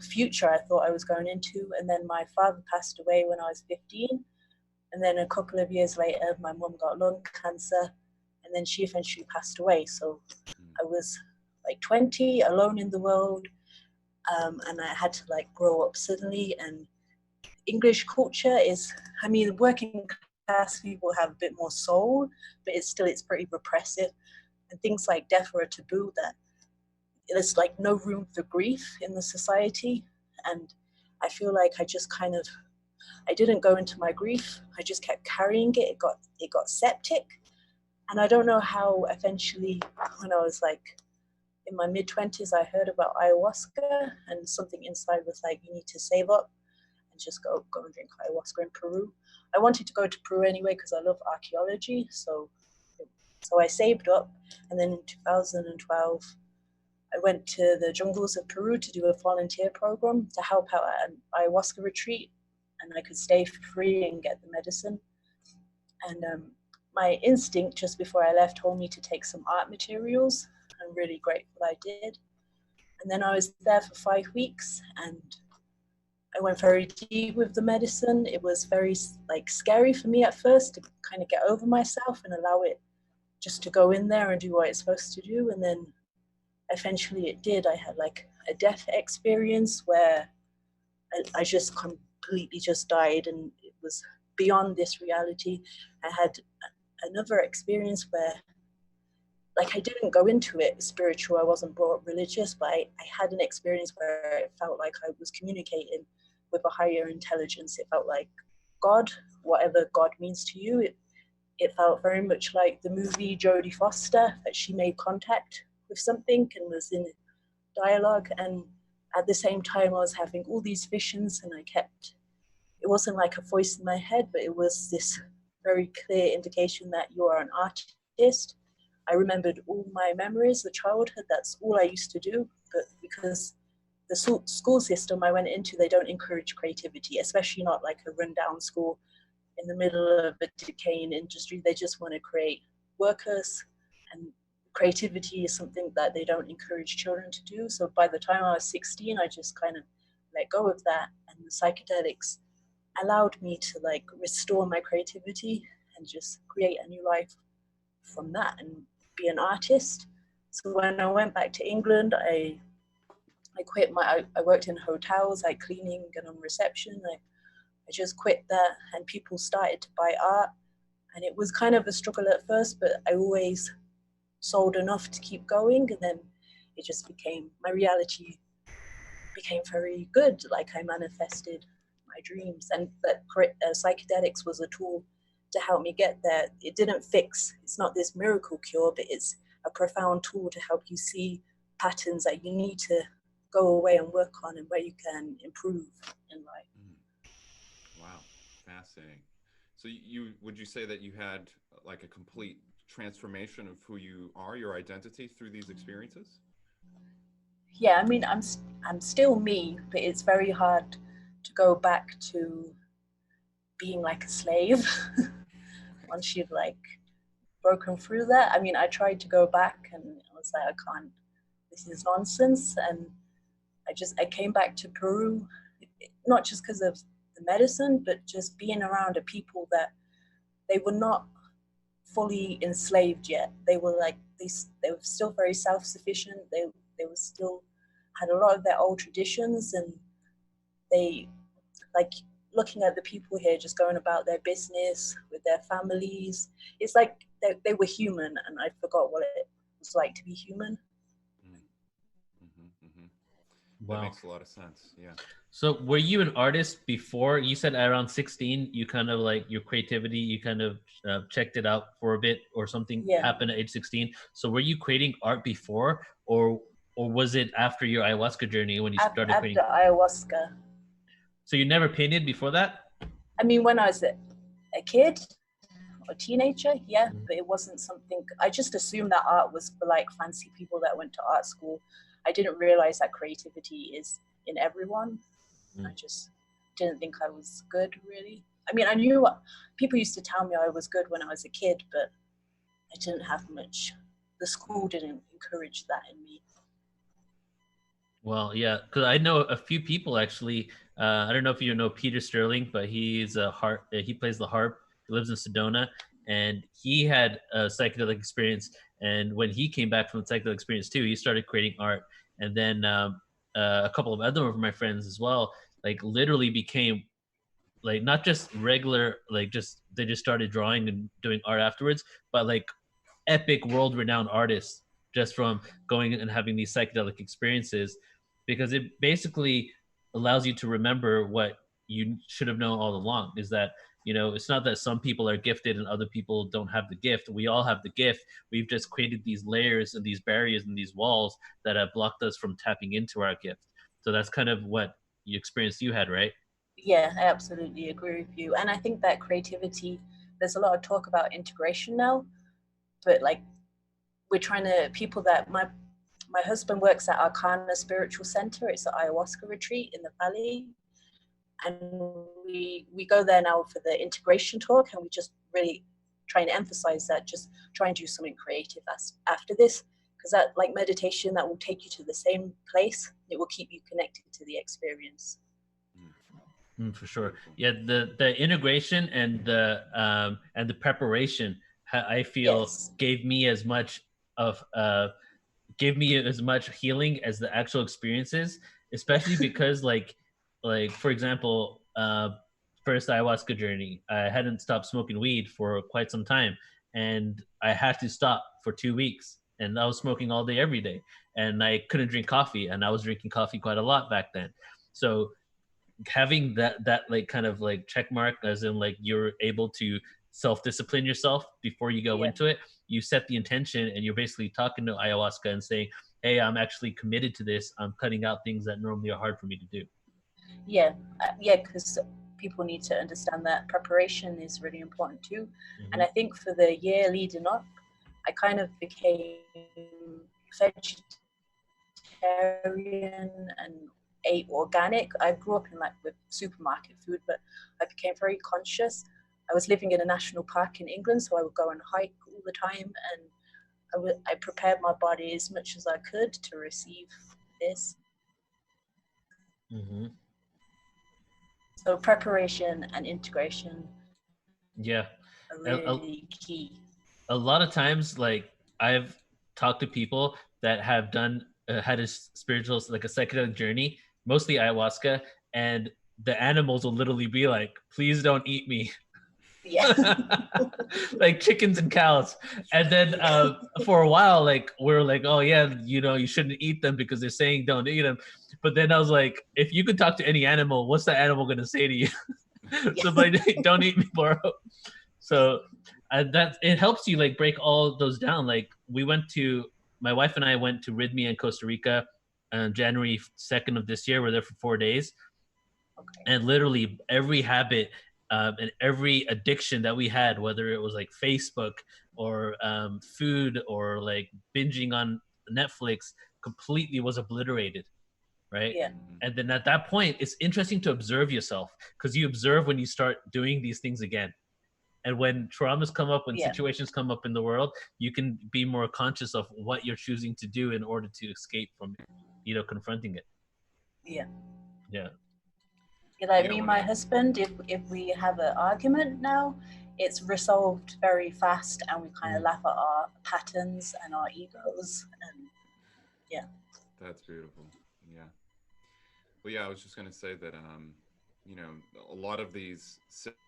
future I thought I was going into. And then my father passed away when I was 15, and then a couple of years later, my mum got lung cancer, and then she eventually passed away. So I was like 20, alone in the world, and I had to like grow up suddenly. And English culture is, I mean, working class people have a bit more soul, but it's pretty repressive. And things like death are a taboo. That there's like no room for grief in the society. And I feel like I didn't go into my grief. I just kept carrying it. It got septic. And I don't know how eventually, when I was like in my mid-20s, I heard about ayahuasca, and something inside was like, you need to save up and just go and drink ayahuasca in Peru. I wanted to go to Peru anyway because I love archaeology. So I saved up, and then in 2012, I went to the jungles of Peru to do a volunteer program to help out at an ayahuasca retreat, and I could stay for free and get the medicine. And my instinct just before I left told me to take some art materials. I'm really grateful I did. And then I was there for 5 weeks, and I went very deep with the medicine. It was very like scary for me at first to kind of get over myself and allow it just to go in there and do what it's supposed to do. And then eventually it did. I had like a death experience where I just completely just died, and it was beyond this reality. I had another experience where like I didn't go into it spiritual. I wasn't brought up religious, but I had an experience where it felt like I was communicating with a higher intelligence. It felt like God, whatever God means to you. It felt very much like the movie Jodie Foster, that she made contact with something and was in dialogue. And at the same time, I was having all these visions, and it wasn't like a voice in my head, but it was this very clear indication that you are an artist. I remembered all my memories of childhood. That's all I used to do. But because the school system I went into, they don't encourage creativity, especially not like a rundown school in the middle of a decaying industry. They just want to create workers, and creativity is something that they don't encourage children to do. So by the time I was 16, I just kind of let go of that, and the psychedelics allowed me to like restore my creativity and just create a new life from that and be an artist. So when I went back to England, I worked in hotels, like cleaning and on reception. I just quit that, and people started to buy art, and it was kind of a struggle at first, but I always sold enough to keep going, and then it just became, my reality became very good. Like I manifested my dreams, and that psychedelics was a tool to help me get there. It didn't fix, it's not this miracle cure, but it's a profound tool to help you see patterns that you need to go away and work on, and where you can improve in life. Wow, fascinating. So you would you say that you had like a complete transformation of who you are, your identity through these experiences? Yeah, I mean, I'm still me, but it's very hard to go back to being like a slave once you've like broken through that. I mean, I tried to go back and I was like, I can't, this is nonsense. And I came back to Peru, not just because of the medicine, but just being around a people that they were not fully enslaved yet. They were like, they were still very self-sufficient. They were still had a lot of their old traditions, and they like looking at the people here just going about their business with their families. It's like they were human, and I forgot what it was like to be human. That Wow. makes a lot of sense. Yeah. So were you an artist before? You said around 16, you kind of like your creativity, you kind of checked it out for a bit, or something happened at age 16. So were you creating art before, or was it after your ayahuasca journey when you started creating? After ayahuasca. So you never painted before that? I mean, when I was a kid or teenager, yeah, but it wasn't something, I just assumed that art was for like fancy people that went to art school. I didn't realize that creativity is in everyone. I just didn't think I was good, really. I mean, I knew what people used to tell me I was good when I was a kid, but I didn't have much. The school didn't encourage that in me. Well, yeah, because I know a few people actually. I don't know if you know Peter Sterling, but he's a harp. He plays the harp. He lives in Sedona, and he had a psychedelic experience. And when he came back from the psychedelic experience too, he started creating art. And then a couple of other of my friends as well, like literally became like not just regular, like just they just started drawing and doing art afterwards, but like epic world-renowned artists just from going and having these psychedelic experiences, because it basically allows you to remember what you should have known all along, is that, you know, it's not that some people are gifted and other people don't have the gift. We all have the gift. We've just created these layers and these barriers and these walls that have blocked us from tapping into our gift. So that's kind of what you experienced you had, right? Yeah, I absolutely agree with you. And I think that creativity, there's a lot of talk about integration now, but like we're trying to, people that my husband works at Arcana Spiritual Center. It's an ayahuasca retreat in the valley. And we go there now for the integration talk, and we just really try and emphasize that, just try and do something creative after this, because that, like meditation, that will take you to the same place. It will keep you connected to the experience. For sure. Yeah, the integration and the preparation, I feel, gave me as much healing as the actual experiences, especially because like for example, first ayahuasca journey, I hadn't stopped smoking weed for quite some time, and I had to stop for 2 weeks, and I was smoking all day every day, and I couldn't drink coffee, and I was drinking coffee quite a lot back then. So having that like kind of like check mark, as in like you're able to self-discipline yourself before you go into it, you set the intention, and you're basically talking to ayahuasca and saying, hey, I'm actually committed to this. I'm cutting out things that normally are hard for me to do. Yeah, because people need to understand that preparation is really important too. And I think for the year leading up, I kind of became vegetarian and ate organic. I grew up in like with supermarket food, but I became very conscious. I was living in a national park in England, so I would go and hike all the time, and I prepared my body as much as I could to receive this. So preparation and integration, are really key. A lot of times, like I've talked to people that have done had a spiritual, like a psychedelic journey, mostly ayahuasca, and the animals will literally be like, please don't eat me. Like chickens and cows. And then for a while, like we're like, oh yeah, you know, you shouldn't eat them because they're saying don't eat them. But then I was like, if you could talk to any animal, what's the animal gonna say to you? So like, don't eat me, bro. So that it helps you like break all those down. Like my wife and I went to Ridmia in Costa Rica on January 2nd of this year. We're there for 4 days. And literally every habit and every addiction that we had, whether it was like Facebook or food or like binging on Netflix, completely was obliterated. right? Yeah. And then at that point, it's interesting to observe yourself, because you observe when you start doing these things again. And when traumas come up, when Yeah. situations come up in the world, you can be more conscious of what you're choosing to do in order to escape from, confronting it. Yeah. Yeah. Like Yeah, me and when my I husband, if we have an argument now, it's resolved very fast, and we kind of laugh at our patterns and our egos, and yeah. That's beautiful. Yeah. Well, yeah, I was just going to say that, you know, a lot of these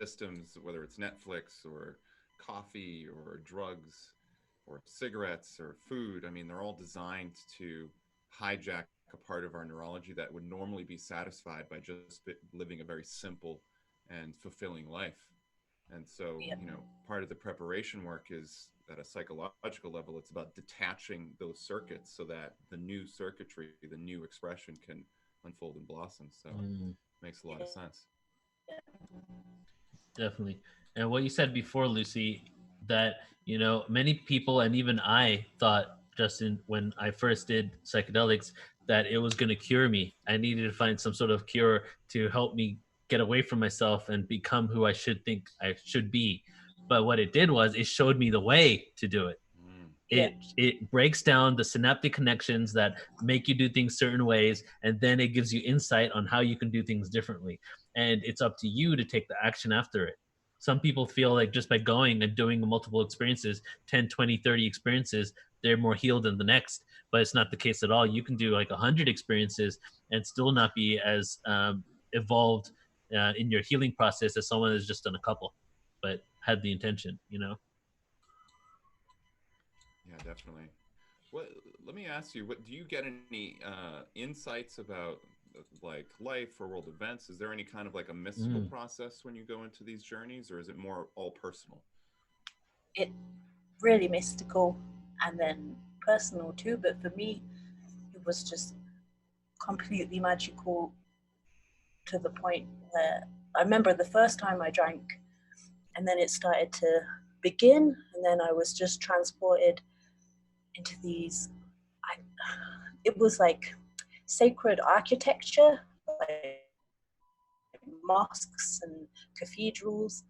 systems, whether it's Netflix or coffee or drugs or cigarettes or food, I mean, they're all designed to hijack a part of our neurology that would normally be satisfied by just living a very simple and fulfilling life. And so, Yeah. you know, part of the preparation work is at a psychological level, it's about detaching those circuits so that the new circuitry, the new expression can unfold and blossom. So Mm, it makes a lot of sense. definitely. And what you said before, Lucy, that, many people, and even I thought, Justin, when I first did psychedelics, that it was going to cure me. I needed to find some sort of cure to help me get away from myself and become who I should think I should be. But what it did was it showed me the way to do it. Mm, Yeah. It breaks down the synaptic connections that make you do things certain ways, and then it gives you insight on how you can do things differently, and it's up to you to take the action after it. Some people feel like just by going and doing multiple experiences, 10, 20, 30 experiences, they're more healed than the next, but it's not the case at all. You can do like 100 experiences and still not be as evolved in your healing process as someone that's just done a couple but had the intention. yeah, definitely. What? Let me ask you. What do you get any insights about like life or world events? Is there any kind of like a mystical Mm. process when you go into these journeys, or is it more all personal? It really mystical and then personal too. But for me, it was just completely magical to the point where I remember the first time I drank, and then it started to begin, and then I was just transported into these. I, it was like sacred architecture, like mosques and cathedrals,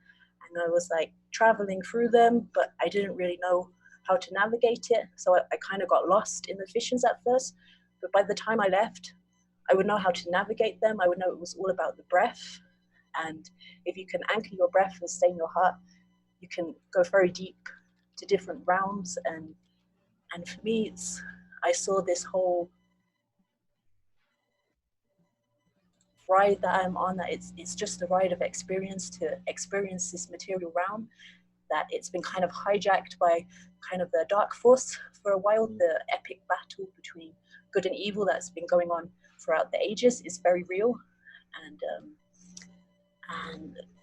and I was like traveling through them, but I didn't really know how to navigate it. So I kind of got lost in the visions at first, but by the time I left, I would know how to navigate them. I would know it was all about the breath, and if you can anchor your breath and stay in your heart, you can go very deep to different realms. And for me, I saw this whole ride that I'm on, that it's just a ride of experience to experience this material realm, that it's been kind of hijacked by kind of the dark force for a while. The epic battle between good and evil that's been going on throughout the ages is very real. And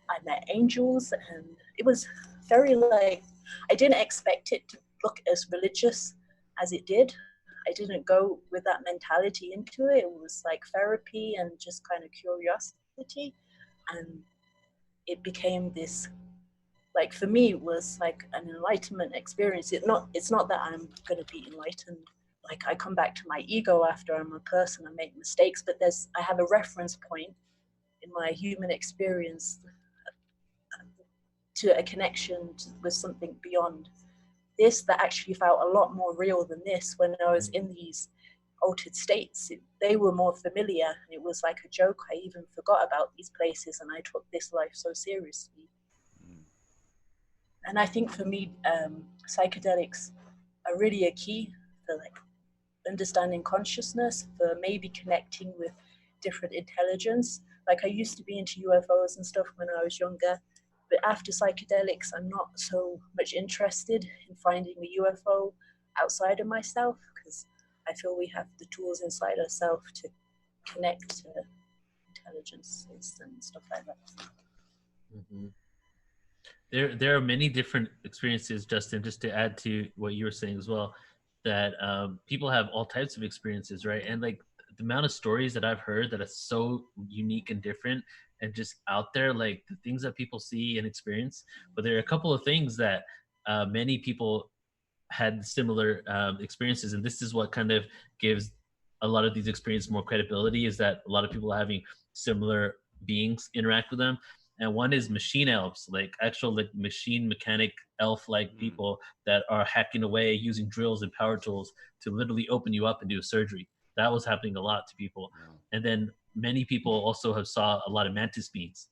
I met angels, and it was very like, I didn't expect it to look as religious as it did. I didn't go with that mentality into it. It was like therapy and just kind of curiosity, and it became this, like, for me it was like an enlightenment experience. It's not that I'm going to be enlightened. Like, I come back to my ego after I'm a person, I make mistakes, but I have a reference point in my human experience to a connection with something beyond this that actually felt a lot more real than this. When I was in these altered states, they were more familiar, and it was like a joke. I even forgot about these places, and I took this life so seriously. Mm, And I think for me, psychedelics are really a key for like understanding consciousness, for maybe connecting with different intelligence. Like, I used to be into UFOs and stuff when I was younger, but after psychedelics, I'm not so much interested in finding a UFO outside of myself, because I feel we have the tools inside ourselves to connect to intelligences and stuff like that. Mhm. There are many different experiences, Justin, just to add to what you were saying as well, that people have all types of experiences, right? And like the amount of stories that I've heard that are so unique and different and just out there, like the things that people see and experience. But there are a couple of things that many people had similar experiences, and this is what kind of gives a lot of these experiences more credibility is that a lot of people are having similar beings interact with them. And one is machine elves, like actual like machine mechanic elf like people that are hacking away using drills and power tools to literally open you up and do surgery. That was happening a lot to people. Wow. And then many people also have saw a lot of mantis beings.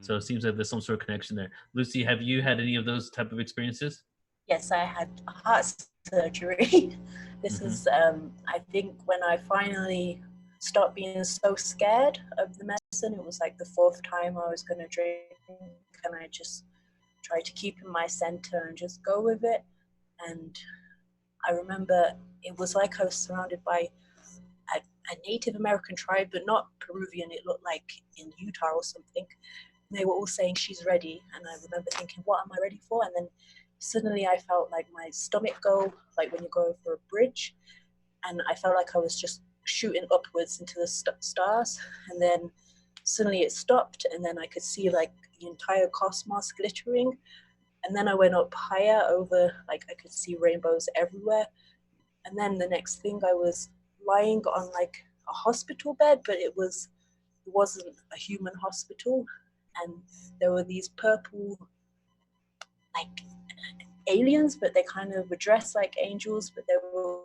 So it seems like there's some sort of connection there. Lucy, have you had any of those type of experiences? Yes, I had heart surgery. This is, I think, when I finally stopped being so scared of the medicine. It was like the fourth time I was going to drink, and I just tried to keep in my center and just go with it. And I remember it was like I was surrounded by a Native American tribe, but not Peruvian. It looked like in Utah or something. And they were all saying, "She's ready." And I remember thinking, what am I ready for? And then suddenly I felt like my stomach go, like when you go over a bridge. And I felt like I was just shooting upwards into the stars. And then suddenly it stopped. And then I could see like the entire cosmos glittering. And then I went up higher over, like I could see rainbows everywhere. And then the next thing, I was lying on like a hospital bed, but it wasn't a human hospital. And there were these purple, like aliens, but they kind of were dressed like angels, but they were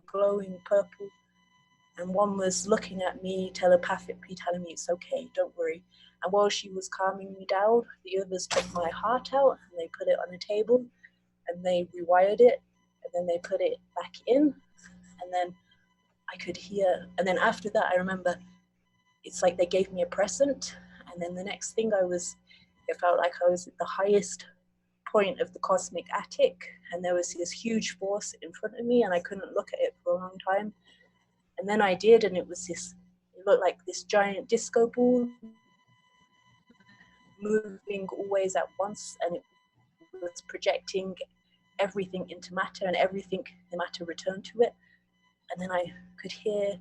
glowing purple. And one was looking at me telepathically, telling me it's okay, don't worry. And while she was calming me down, the others took my heart out and they put it on a table and they rewired it, and then they put it back in. And then I could hear, and then after that, I remember it's like they gave me a present. And then the next thing it felt like I was at the highest point of the cosmic attic, and there was this huge force in front of me, and I couldn't look at it for a long time. And then I did, and it looked like this giant disco ball moving always at once, and it was projecting everything into matter, and everything in matter returned to it. And then I could hear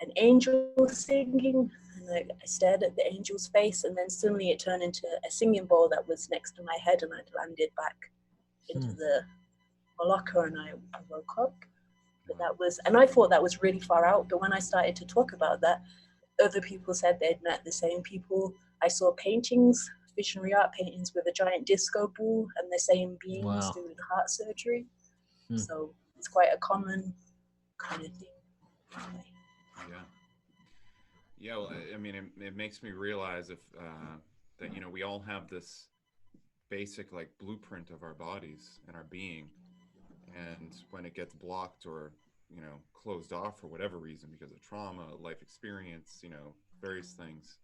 an angel singing, and I stared at the angel's face, and then suddenly it turned into a singing bowl that was next to my head, and I landed back into the locker, and I woke up. But that was, and I thought that was really far out, but when I started to talk about that, other people said they'd met the same people. I saw paintings, visionary art paintings with a giant disco ball and the same beings doing heart surgery. So it's quite a common kind of thing. Yeah, well, I mean, it makes me realize that, you know, we all have this basic like blueprint of our bodies and our being. And when it gets blocked or, you know, closed off for whatever reason, because of trauma, life experience, you know, various things,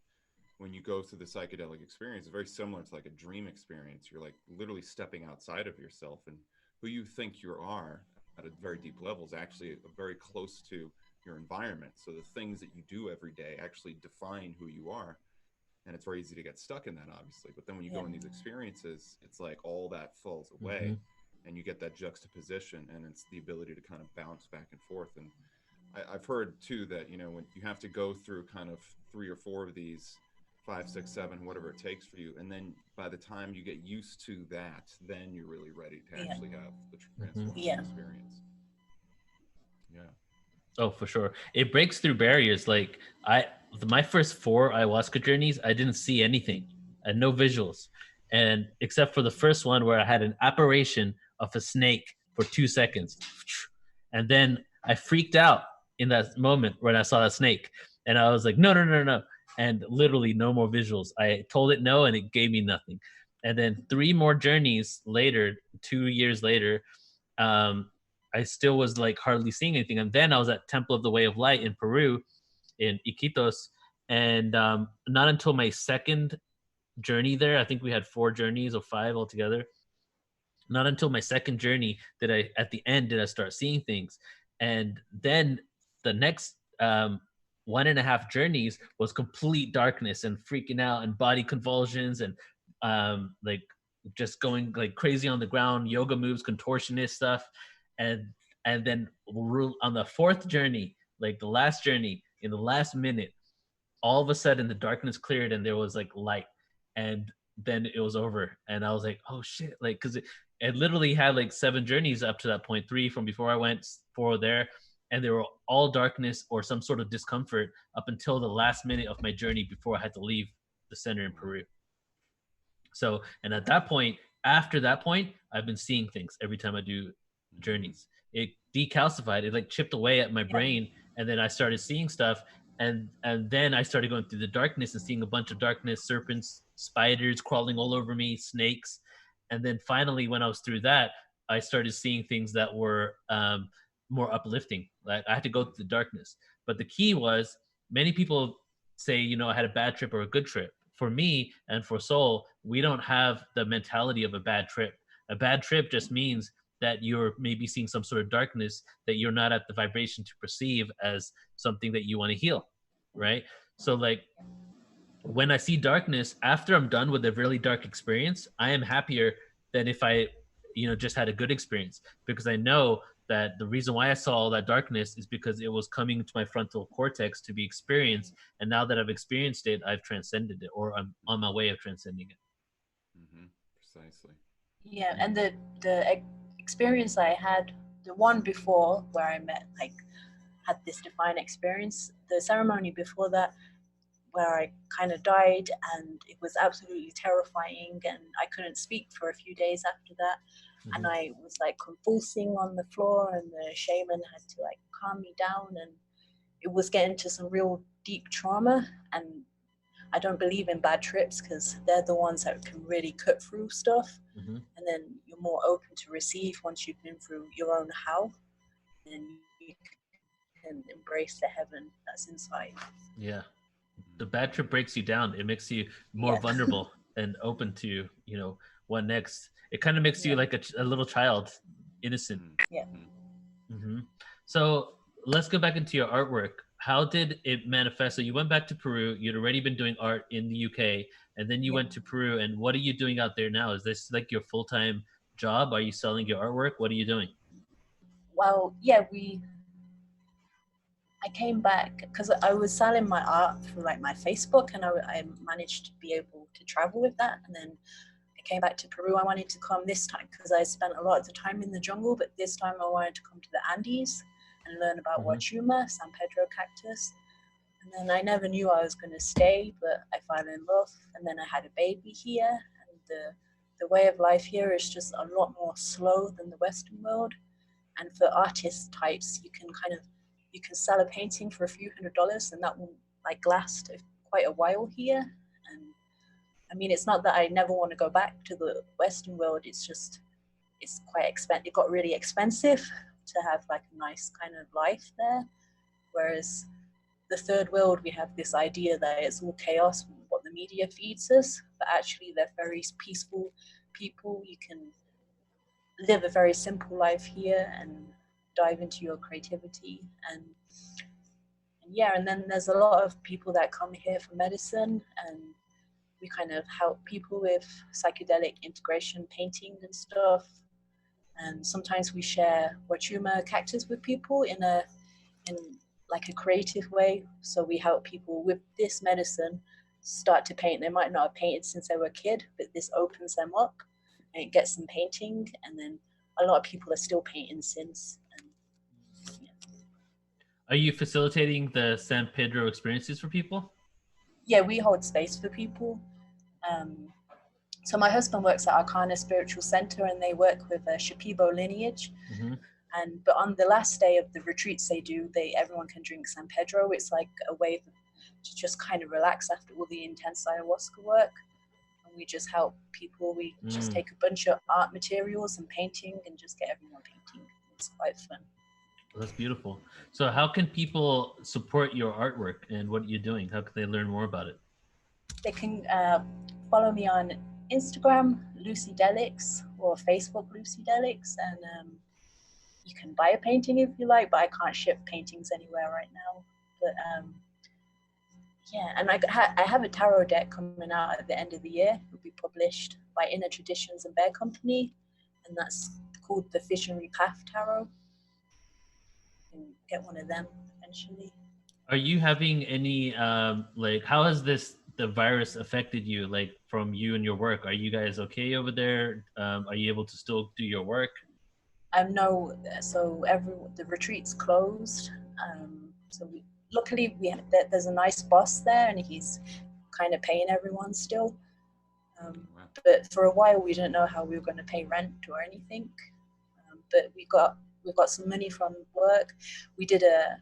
when you go through the psychedelic experience, it's very similar to like a dream experience. You're like literally stepping outside of yourself, and who you think you are at a very deep level is actually very close to your environment. So the things that you do every day actually define who you are. And it's very easy to get stuck in that, obviously. But then when you go in these experiences, it's like all that falls away. And you get that juxtaposition, and it's the ability to kind of bounce back and forth. And I've heard too that, you know, when you have to go through kind of 3 or 4 of these, 5, 6, 7, whatever it takes for you, and then by the time you get used to that, then you're really ready to actually have the transformative experience. Oh, for sure. It breaks through barriers. Like my first 4 ayahuasca journeys, I didn't see anything. I had no visuals. And except for the first one where I had an apparition of a snake for 2 seconds. And then I freaked out in that moment when I saw that snake. And I was like, no. And literally no more visuals. I told it no, and it gave me nothing. And then 3 more journeys later, 2 years later, I still was like hardly seeing anything. And then I was at Temple of the Way of Light in Peru, in Iquitos. And not until my second journey there, I think we had 4 journeys or 5 altogether. Not until my second journey at the end did I start seeing things. And then the next 1.5 journeys was complete darkness and freaking out and body convulsions and like just going like crazy on the ground, yoga moves, contortionist stuff. And then on the 4th journey, like the last journey, in the last minute, all of a sudden the darkness cleared and there was like light, and then it was over. And I was like, oh shit, like, because it literally had like 7 journeys up to that point, 3 from before I went, 4 there. and they were all darkness or some sort of discomfort up until the last minute of my journey before I had to leave the center in Peru. So, and at that point, after that point, I've been seeing things every time I do journeys. It decalcified, it like chipped away at my brain, and then I started seeing stuff, and then I started going through the darkness and seeing a bunch of darkness, serpents, spiders crawling all over me, snakes, and then finally, when I was through that, I started seeing things that were more uplifting. Like I had to go through the darkness, but the key was many people say, you know, I had a bad trip or a good trip. For me and for Soul, we don't have the mentality of a bad trip. A bad trip just means that you're maybe seeing some sort of darkness that you're not at the vibration to perceive as something that you want to heal, right? So like when I see darkness after I'm done with a really dark experience, I am happier than if I, you know, just had a good experience, because I know that the reason why I saw all that darkness is because it was coming to my frontal cortex to be experienced. And now that I've experienced it, I've transcended it, or I'm on my way of transcending it. Precisely. Yeah, and the experience I had, the one before where I met, like, had this divine experience, the ceremony before that, where I kind of died, and it was absolutely terrifying, and I couldn't speak for a few days after that. And I was like convulsing on the floor, and the shaman had to like calm me down, and it was getting to some real deep trauma. And I don't believe in bad trips, because they're the ones that can really cut through stuff. And then you're more open to receive once you've been through your own hell, and you can embrace the heaven that's inside. Yeah. The bad trip breaks you down. It makes you more vulnerable and open to, you know, what next. It kind of makes you like a little child, innocent. Yeah. So let's go back into your artwork. How did it manifest? So you went back to Peru. You'd already been doing art in the UK, and then you went to Peru. And what are you doing out there now? Is this like your full-time job? Are you selling your artwork? What are you doing? Well, yeah, I came back because I was selling my art through like my Facebook, and I managed to be able to travel with that. And then I came back to Peru. I wanted to come this time because I spent a lot of the time in the jungle, but this time I wanted to come to the Andes and learn about Huachuma, San Pedro cactus. And then I never knew I was going to stay, but I fell in love, and then I had a baby here. And the way of life here is just a lot more slow than the Western world. And for artist types, you can sell a painting for a few $100s, and that will like last quite a while here. And I mean, it's not that I never want to go back to the Western world. It's just, it's quite expensive. It got really expensive to have like a nice kind of life there. Whereas the third world, we have this idea that it's all chaos, what the media feeds us, but actually they're very peaceful people. You can live a very simple life here and dive into your creativity. And yeah, and then there's a lot of people that come here for medicine, and we kind of help people with psychedelic integration painting and stuff. And sometimes we share Huachuma cactus with people in like a creative way. So we help people with this medicine start to paint. They might not have painted since they were a kid, but this opens them up and it gets them painting. And then a lot of people are still painting since. And, yeah. Are you facilitating the San Pedro experiences for people? Yeah, we hold space for people. So my husband works at Arcana Spiritual Center, and they work with a Shipibo lineage. But on the last day of the retreats they do, everyone can drink San Pedro. It's like a way to just kind of relax after all the intense ayahuasca work. And we just help people. We just take a bunch of art materials and painting and just get everyone painting. It's quite fun. That's beautiful. So how can people support your artwork and what you're doing? How can they learn more about it? They can follow me on Instagram, Lucy Delics, or Facebook, Lucy Delics, and you can buy a painting if you like, but I can't ship paintings anywhere right now. But yeah, and I have a tarot deck coming out at the end of the year. It will be published by Inner Traditions and Bear Company, and that's called the Visionary Path Tarot. You can get one of them eventually. Are you having any like, how has the virus affected you, like from you and your work? Are you guys okay over there? Are you able to still do your work? No, so the retreat's closed. So luckily there's a nice boss there, and he's kind of paying everyone still. Wow. But for a while we didn't know how we were going to pay rent or anything. But we got some money from work. We did a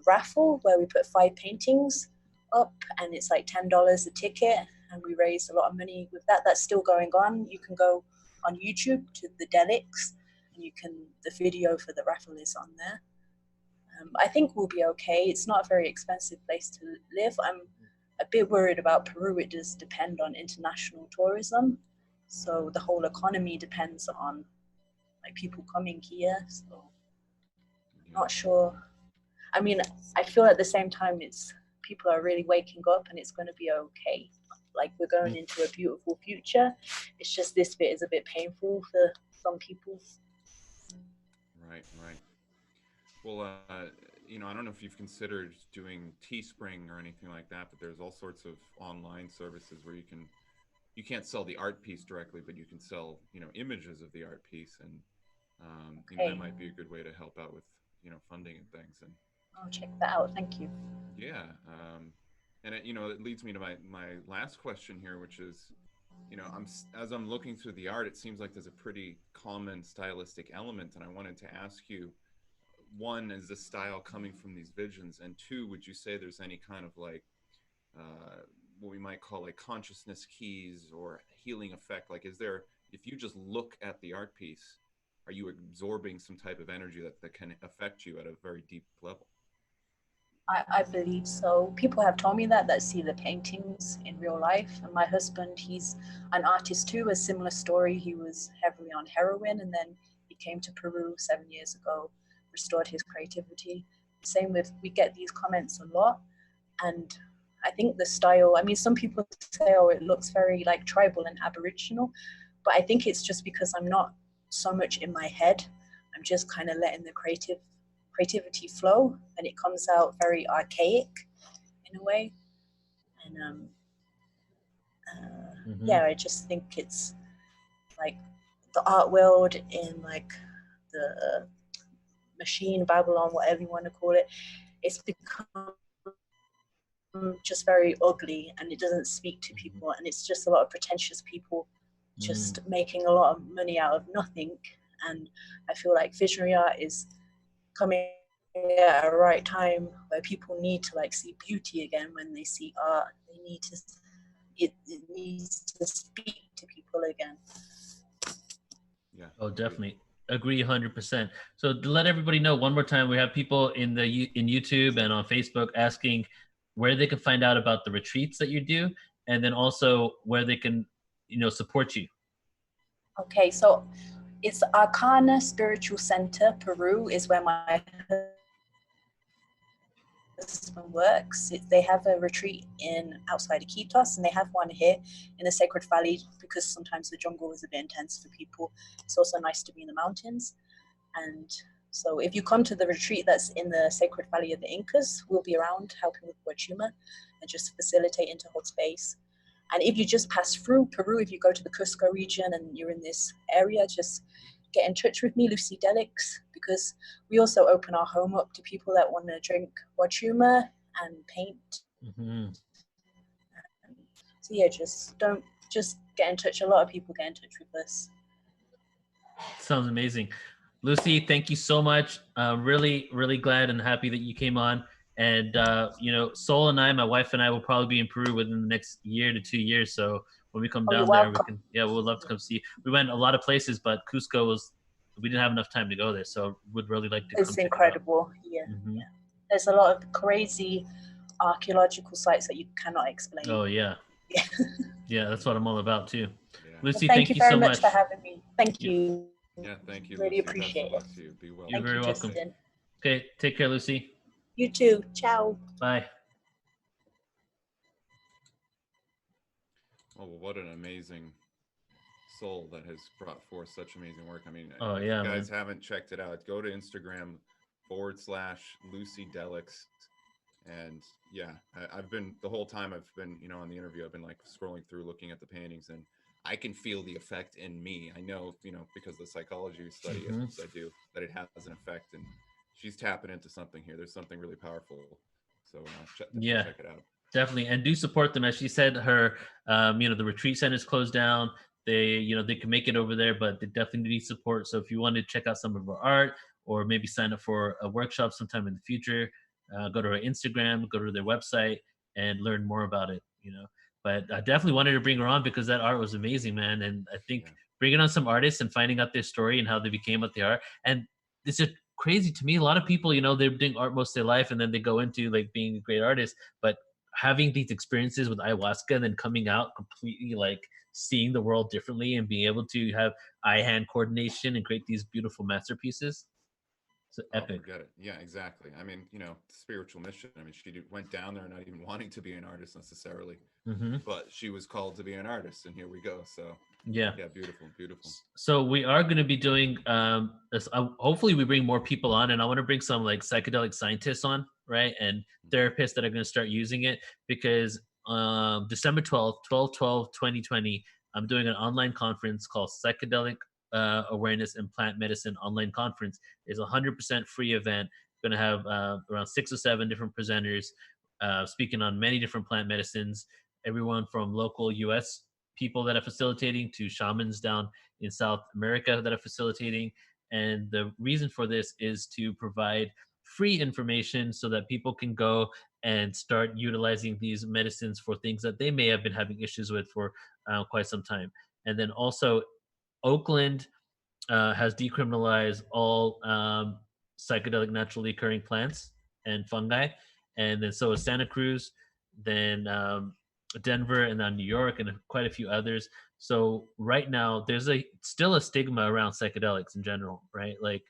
raffle where we put 5 paintings up, and it's like $10 a ticket, and we raised a lot of money with that. That's still going on. You can go on YouTube to the Delics, and the video for the raffle is on there. I think we'll be okay. It's not a very expensive place to live. I'm a bit worried about Peru. It does depend on international tourism, so the whole economy depends on like people coming here. So not sure. I mean, I feel at the same time people are really waking up, and it's going to be okay. Like, we're going into a beautiful future. It's just this bit is a bit painful for some people. Right. Well, I don't know if you've considered doing Teespring or anything like that, but there's all sorts of online services where you can't sell the art piece directly, but you can sell, images of the art piece, and that might be a good way to help out with, funding and things. And I'll check that out. Thank you. yeah, and it leads me to my last question here, which is, as I'm looking through the art, it seems like there's a pretty common stylistic element, and I wanted to ask you, one, is the style coming from these visions, and two, would you say there's any kind of like what we might call like consciousness keys or healing effect? Like, if you just look at the art piece, are you absorbing some type of energy that can affect you at a very deep level? I believe so. People have told me that see the paintings in real life. And my husband, he's an artist too, a similar story. He was heavily on heroin, and then he came to Peru 7 years ago, restored his creativity. Same with, we get these comments a lot. And I think the style, I mean, some people say, oh, it looks very like tribal and aboriginal, but I think it's just because I'm not so much in my head. I'm just kind of letting the creativity flow, and it comes out very archaic in a way. And yeah, I just think it's like the art world in like the machine Babylon, whatever you want to call it, it's become just very ugly, and it doesn't speak to people, and it's just a lot of pretentious people just making a lot of money out of nothing. And I feel like visionary art is coming at a right time where people need to like see beauty again. When they see art, it needs to speak to people again. Yeah. Oh, definitely agree 100%. So to let everybody know one more time, we have people in YouTube and on Facebook asking where they can find out about the retreats that you do, and then also where they can support you. Okay, so it's Arcana Spiritual Center Peru is where my husband works. They have a retreat outside of Iquitos, and they have one here in the Sacred Valley, because sometimes the jungle is a bit intense for people. It's also nice to be in the mountains. And so if you come to the retreat that's in the Sacred Valley of the Incas, we'll be around helping with Huachuma and just facilitating to hold space. And if you just pass through Peru, if you go to the Cusco region and you're in this area, just get in touch with me, Lucy Delic, because we also open our home up to people that want to drink Huachuma and paint. So yeah, just get in touch. A lot of people get in touch with us. Sounds amazing. Lucy, thank you so much. Really, really glad and happy that you came on. And Sol and I, my wife and I, will probably be in Peru within the next year to 2 years. So when we come down there, we would love to come see. We went a lot of places, but Cusco we didn't have enough time to go there. So we'd really like to come. It's incredible. Yeah. There's a lot of crazy archaeological sites that you cannot explain. Oh yeah. Yeah, that's what I'm all about too. Yeah. Lucy, thank you very much for having me. Thank you. Yeah, thank you. Really Lucy. appreciate it. You. Be well. You're very welcome. Justin. Okay, take care, Lucy. You too. Ciao. Bye. Oh, well, what an amazing soul that has brought forth such amazing work. I mean, if you guys haven't checked it out, go to Instagram /Lucy Delic. And yeah, I've been the whole time I've been, on the interview, I've been like scrolling through, looking at the paintings, and I can feel the effect in me. I know, because of the psychology study Mm-hmm. as I do, that it has an effect, and she's tapping into something here. There's something really powerful. So definitely Yeah, check it out. definitely, and do support them. As she said, her, the retreat center's closed down. They can make it over there, but they definitely need support. So if you want to check out some of her art, or maybe sign up for a workshop sometime in the future, go to her Instagram, go to their website, and learn more about it. But I definitely wanted to bring her on because that art was amazing, man. And I think Yeah. bringing on some artists and finding out their story and how they became what they are, and it's just crazy to me. A lot of people, they're doing art most of their life, and then they go into like being a great artist, but having these experiences with ayahuasca and then coming out completely like seeing the world differently and being able to have eye hand coordination and create these beautiful masterpieces. It's Oh, epic. forget it. Yeah, exactly. I mean, spiritual mission. I mean, she went down there not even wanting to be an artist necessarily, Hmm. but she was called to be an artist, and here we go. So, Yeah. yeah, beautiful, beautiful. So we are going to be doing this, hopefully we bring more people on, and I want to bring some like psychedelic scientists on, right, and therapists that are going to start using it, because December 12th 2020, I'm doing an online conference called Psychedelic Awareness and Plant Medicine Online Conference. It's a 100% free event. Going to have around 6 or 7 different presenters speaking on many different plant medicines, everyone from local US people that are facilitating to shamans down in South America that are facilitating. And the reason for this is to provide free information so that people can go and start utilizing these medicines for things that they may have been having issues with for quite some time. And then also, Oakland has decriminalized all psychedelic naturally occurring plants and fungi, and then so is Santa Cruz, then Denver, and then New York, and quite a few others. So right now, there's still a stigma around psychedelics in general, right? Like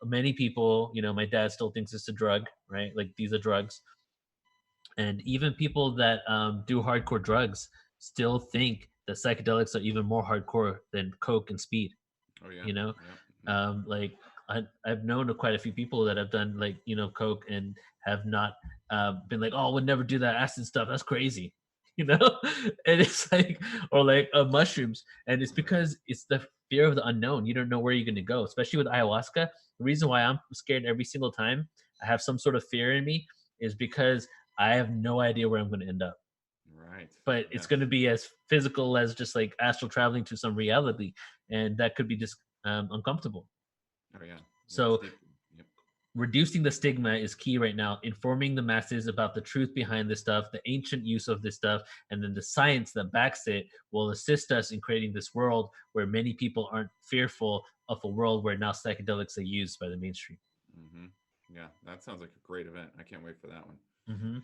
many people, my dad still thinks it's a drug, right? Like these are drugs, and even people that do hardcore drugs still think that psychedelics are even more hardcore than coke and speed. Oh yeah, you know yeah, yeah. like I've known of quite a few people that have done like coke and have not been like, oh, I would never do that acid stuff, that's crazy. you know and it's like, or like mushrooms, and it's because it's the fear of the unknown. You don't know where you're going to go, especially with ayahuasca. The reason why I'm scared every single time I have some sort of fear in me is because I have no idea where I'm going to end up, Right. but it's Yes. going to be as physical as just like astral traveling to some reality, and that could be just uncomfortable. Oh yeah. Yeah. It's So deep. Yep. reducing the stigma is key right now, informing the masses about the truth behind this stuff, the ancient use of this stuff, and then the science that backs it will assist us in creating this world where many people aren't fearful of a world where now psychedelics are used by the mainstream. Mm-hmm. Yeah, that sounds like a great event. I can't wait for that one. Mm-hmm.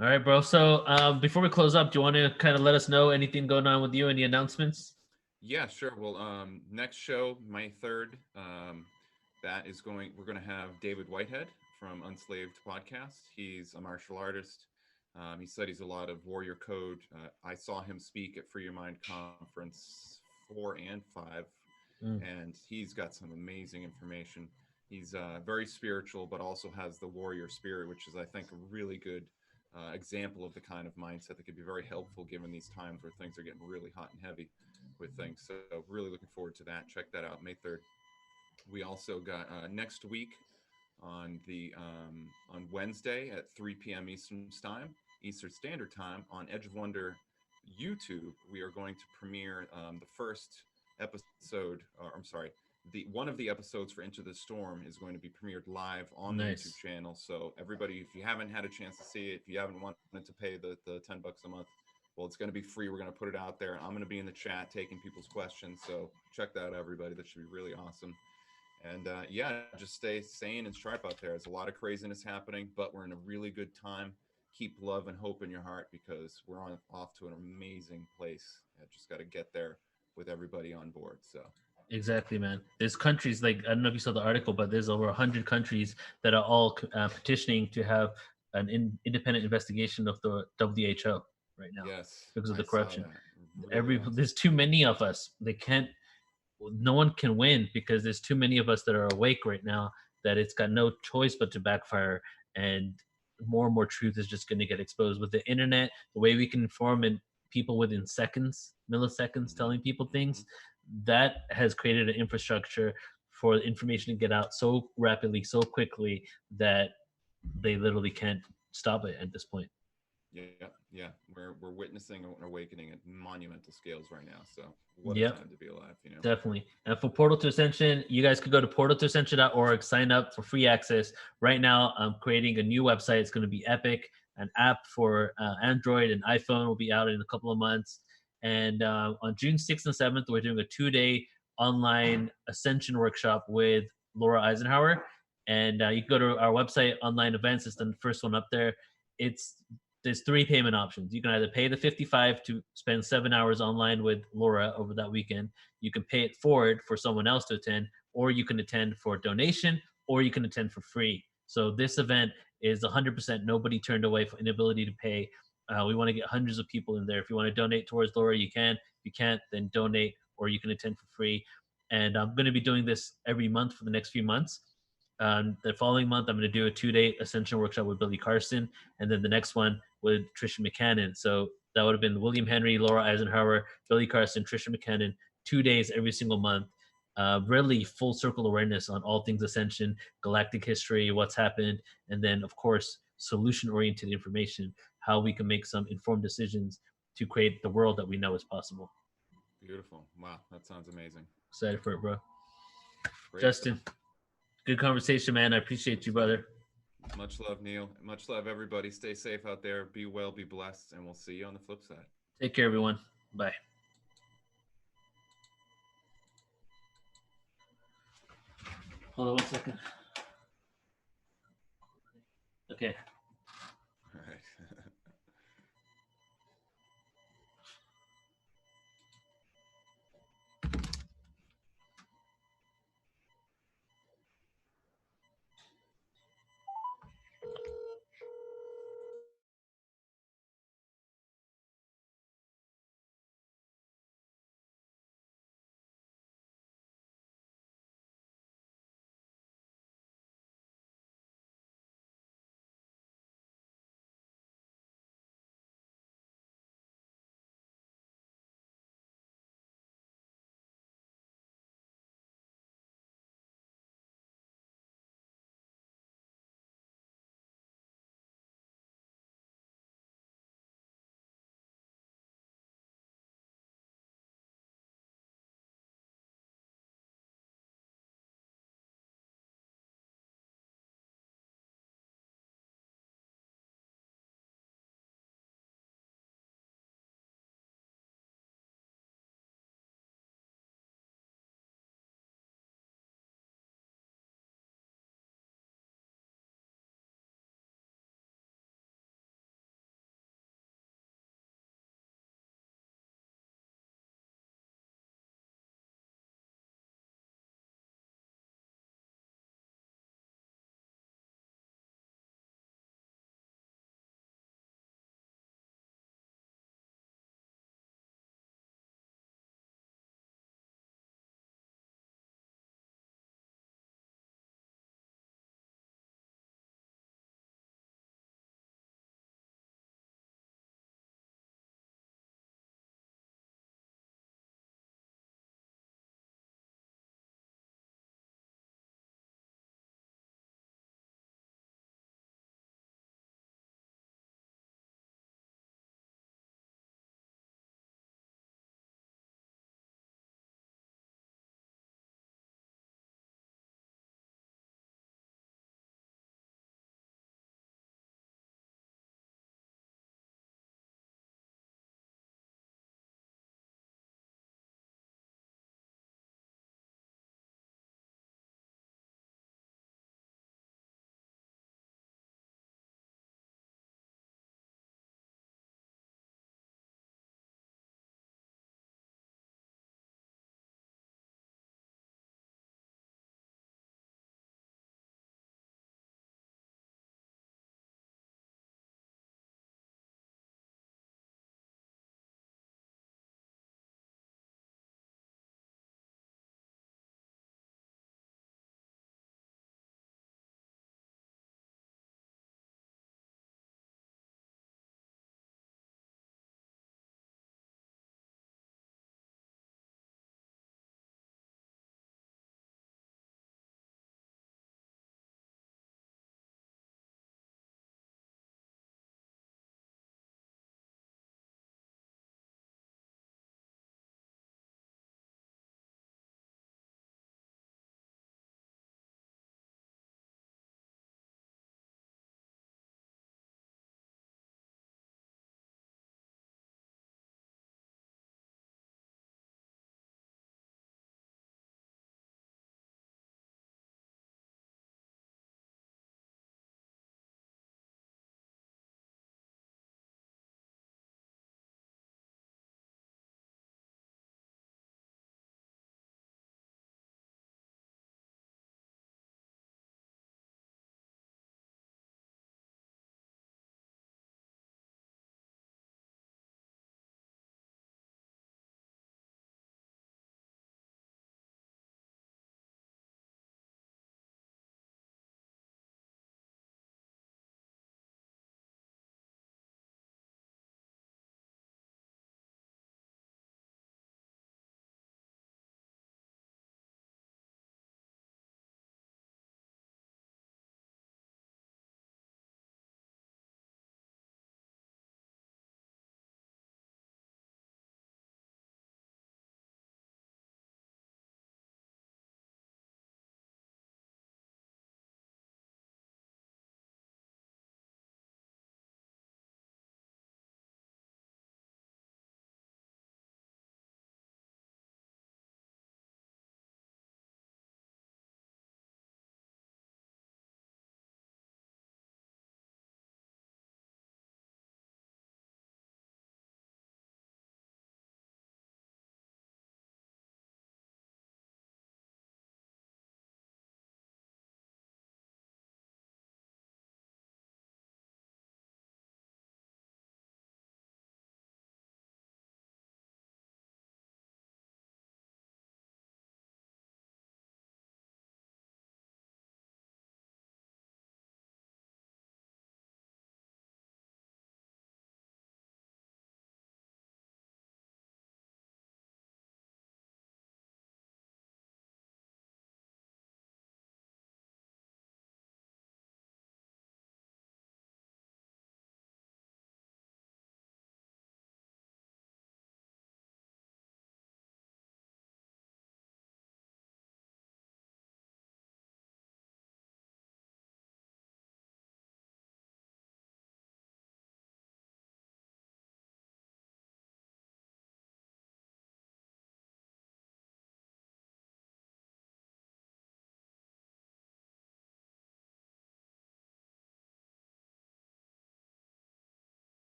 All right, bro. So before we close up, do you want to kind of let us know anything going on with you, any announcements? Yeah, sure. Well, next show, May 3rd, we're going to have David Whitehead from Unslaved Podcast. He's a martial artist. He studies a lot of warrior code. I saw him speak at Free Your Mind Conference 4 and 5, Mm. and he's got some amazing information. He's very spiritual, but also has the warrior spirit, which is, I think, a really good example of the kind of mindset that could be very helpful given these times where things are getting really hot and heavy with things. So really looking forward to that. Check that out, May 3rd. We also got next week on Wednesday at 3 p.m. Eastern Standard Time on Edge of Wonder YouTube. We are going to premiere the first episode, or I'm sorry, the one of the episodes for Into the Storm is going to be premiered live on the YouTube Nice. channel. So everybody, if you haven't had a chance to see it, if you haven't wanted to pay the $10 a month, well, it's going to be free. We're going to put it out there. I'm going to be in the chat taking people's questions. So check that out, everybody. That should be really awesome. And yeah, just stay sane and sharp out there. There's a lot of craziness happening, but we're in a really good time. Keep love and hope in your heart because we're off to an amazing place. I just got to get there with everybody on board. So Exactly, man. There's countries like, I don't know if you saw the article, but there's over 100 countries that are all petitioning to have an independent investigation of the WHO right now yes, because of I the saw corruption. that. Really awesome. There's too many of us. They can't. No one can win because there's too many of us that are awake right now. That it's got no choice but to backfire, and more truth is just going to get exposed with the internet. The way we can inform and people within seconds, milliseconds, telling people things. Mhm. That has created an infrastructure for information to get out so rapidly, so quickly that they literally can't stop it at this point. Yeah. We're witnessing an awakening at monumental scales right now. So what a Yep. time to be alive, you know. Definitely. And for Portal to Ascension, you guys could go to portaltoascension.org, sign up for free access. Right now, I'm creating a new website. It's going to be epic. An app for Android and iPhone will be out in a couple of months. And on June 6th and 7th, we're doing a 2-day online Ascension workshop with Laura Eisenhower. And you can go to our website, online events. It's the first one up there. There's 3 payment options. You can either pay the 55 to spend 7 hours online with Laura over that weekend. You can pay it forward for someone else to attend, or you can attend for donation, or you can attend for free. So this event is 100% nobody turned away for inability to pay. We want to get hundreds of people in there. If you want to donate towards Laura, you can. If you can't, then donate, or you can attend for free. And I'm going to be doing this every month for the next few months. The following month, I'm going to do a 2-day Ascension workshop with Billy Carson, and then the next one with Trisha McCannon. So that would have been William Henry, Laura Eisenhower, Billy Carson, Trisha McCannon, 2 days every single month. Really full circle awareness on all things Ascension, galactic history, what's happened, and then, of course, solution-oriented information, how we can make some informed decisions to create the world that we know is possible. Beautiful. Wow, that sounds amazing. Excited for it, bro. Great Justin, stuff. good conversation, man. I appreciate you, brother. Much love, Neil. Much love, everybody. Stay safe out there. Be well, be blessed, and we'll see you on the flip side. Take care, everyone. Bye. Hold on 1 second. Okay.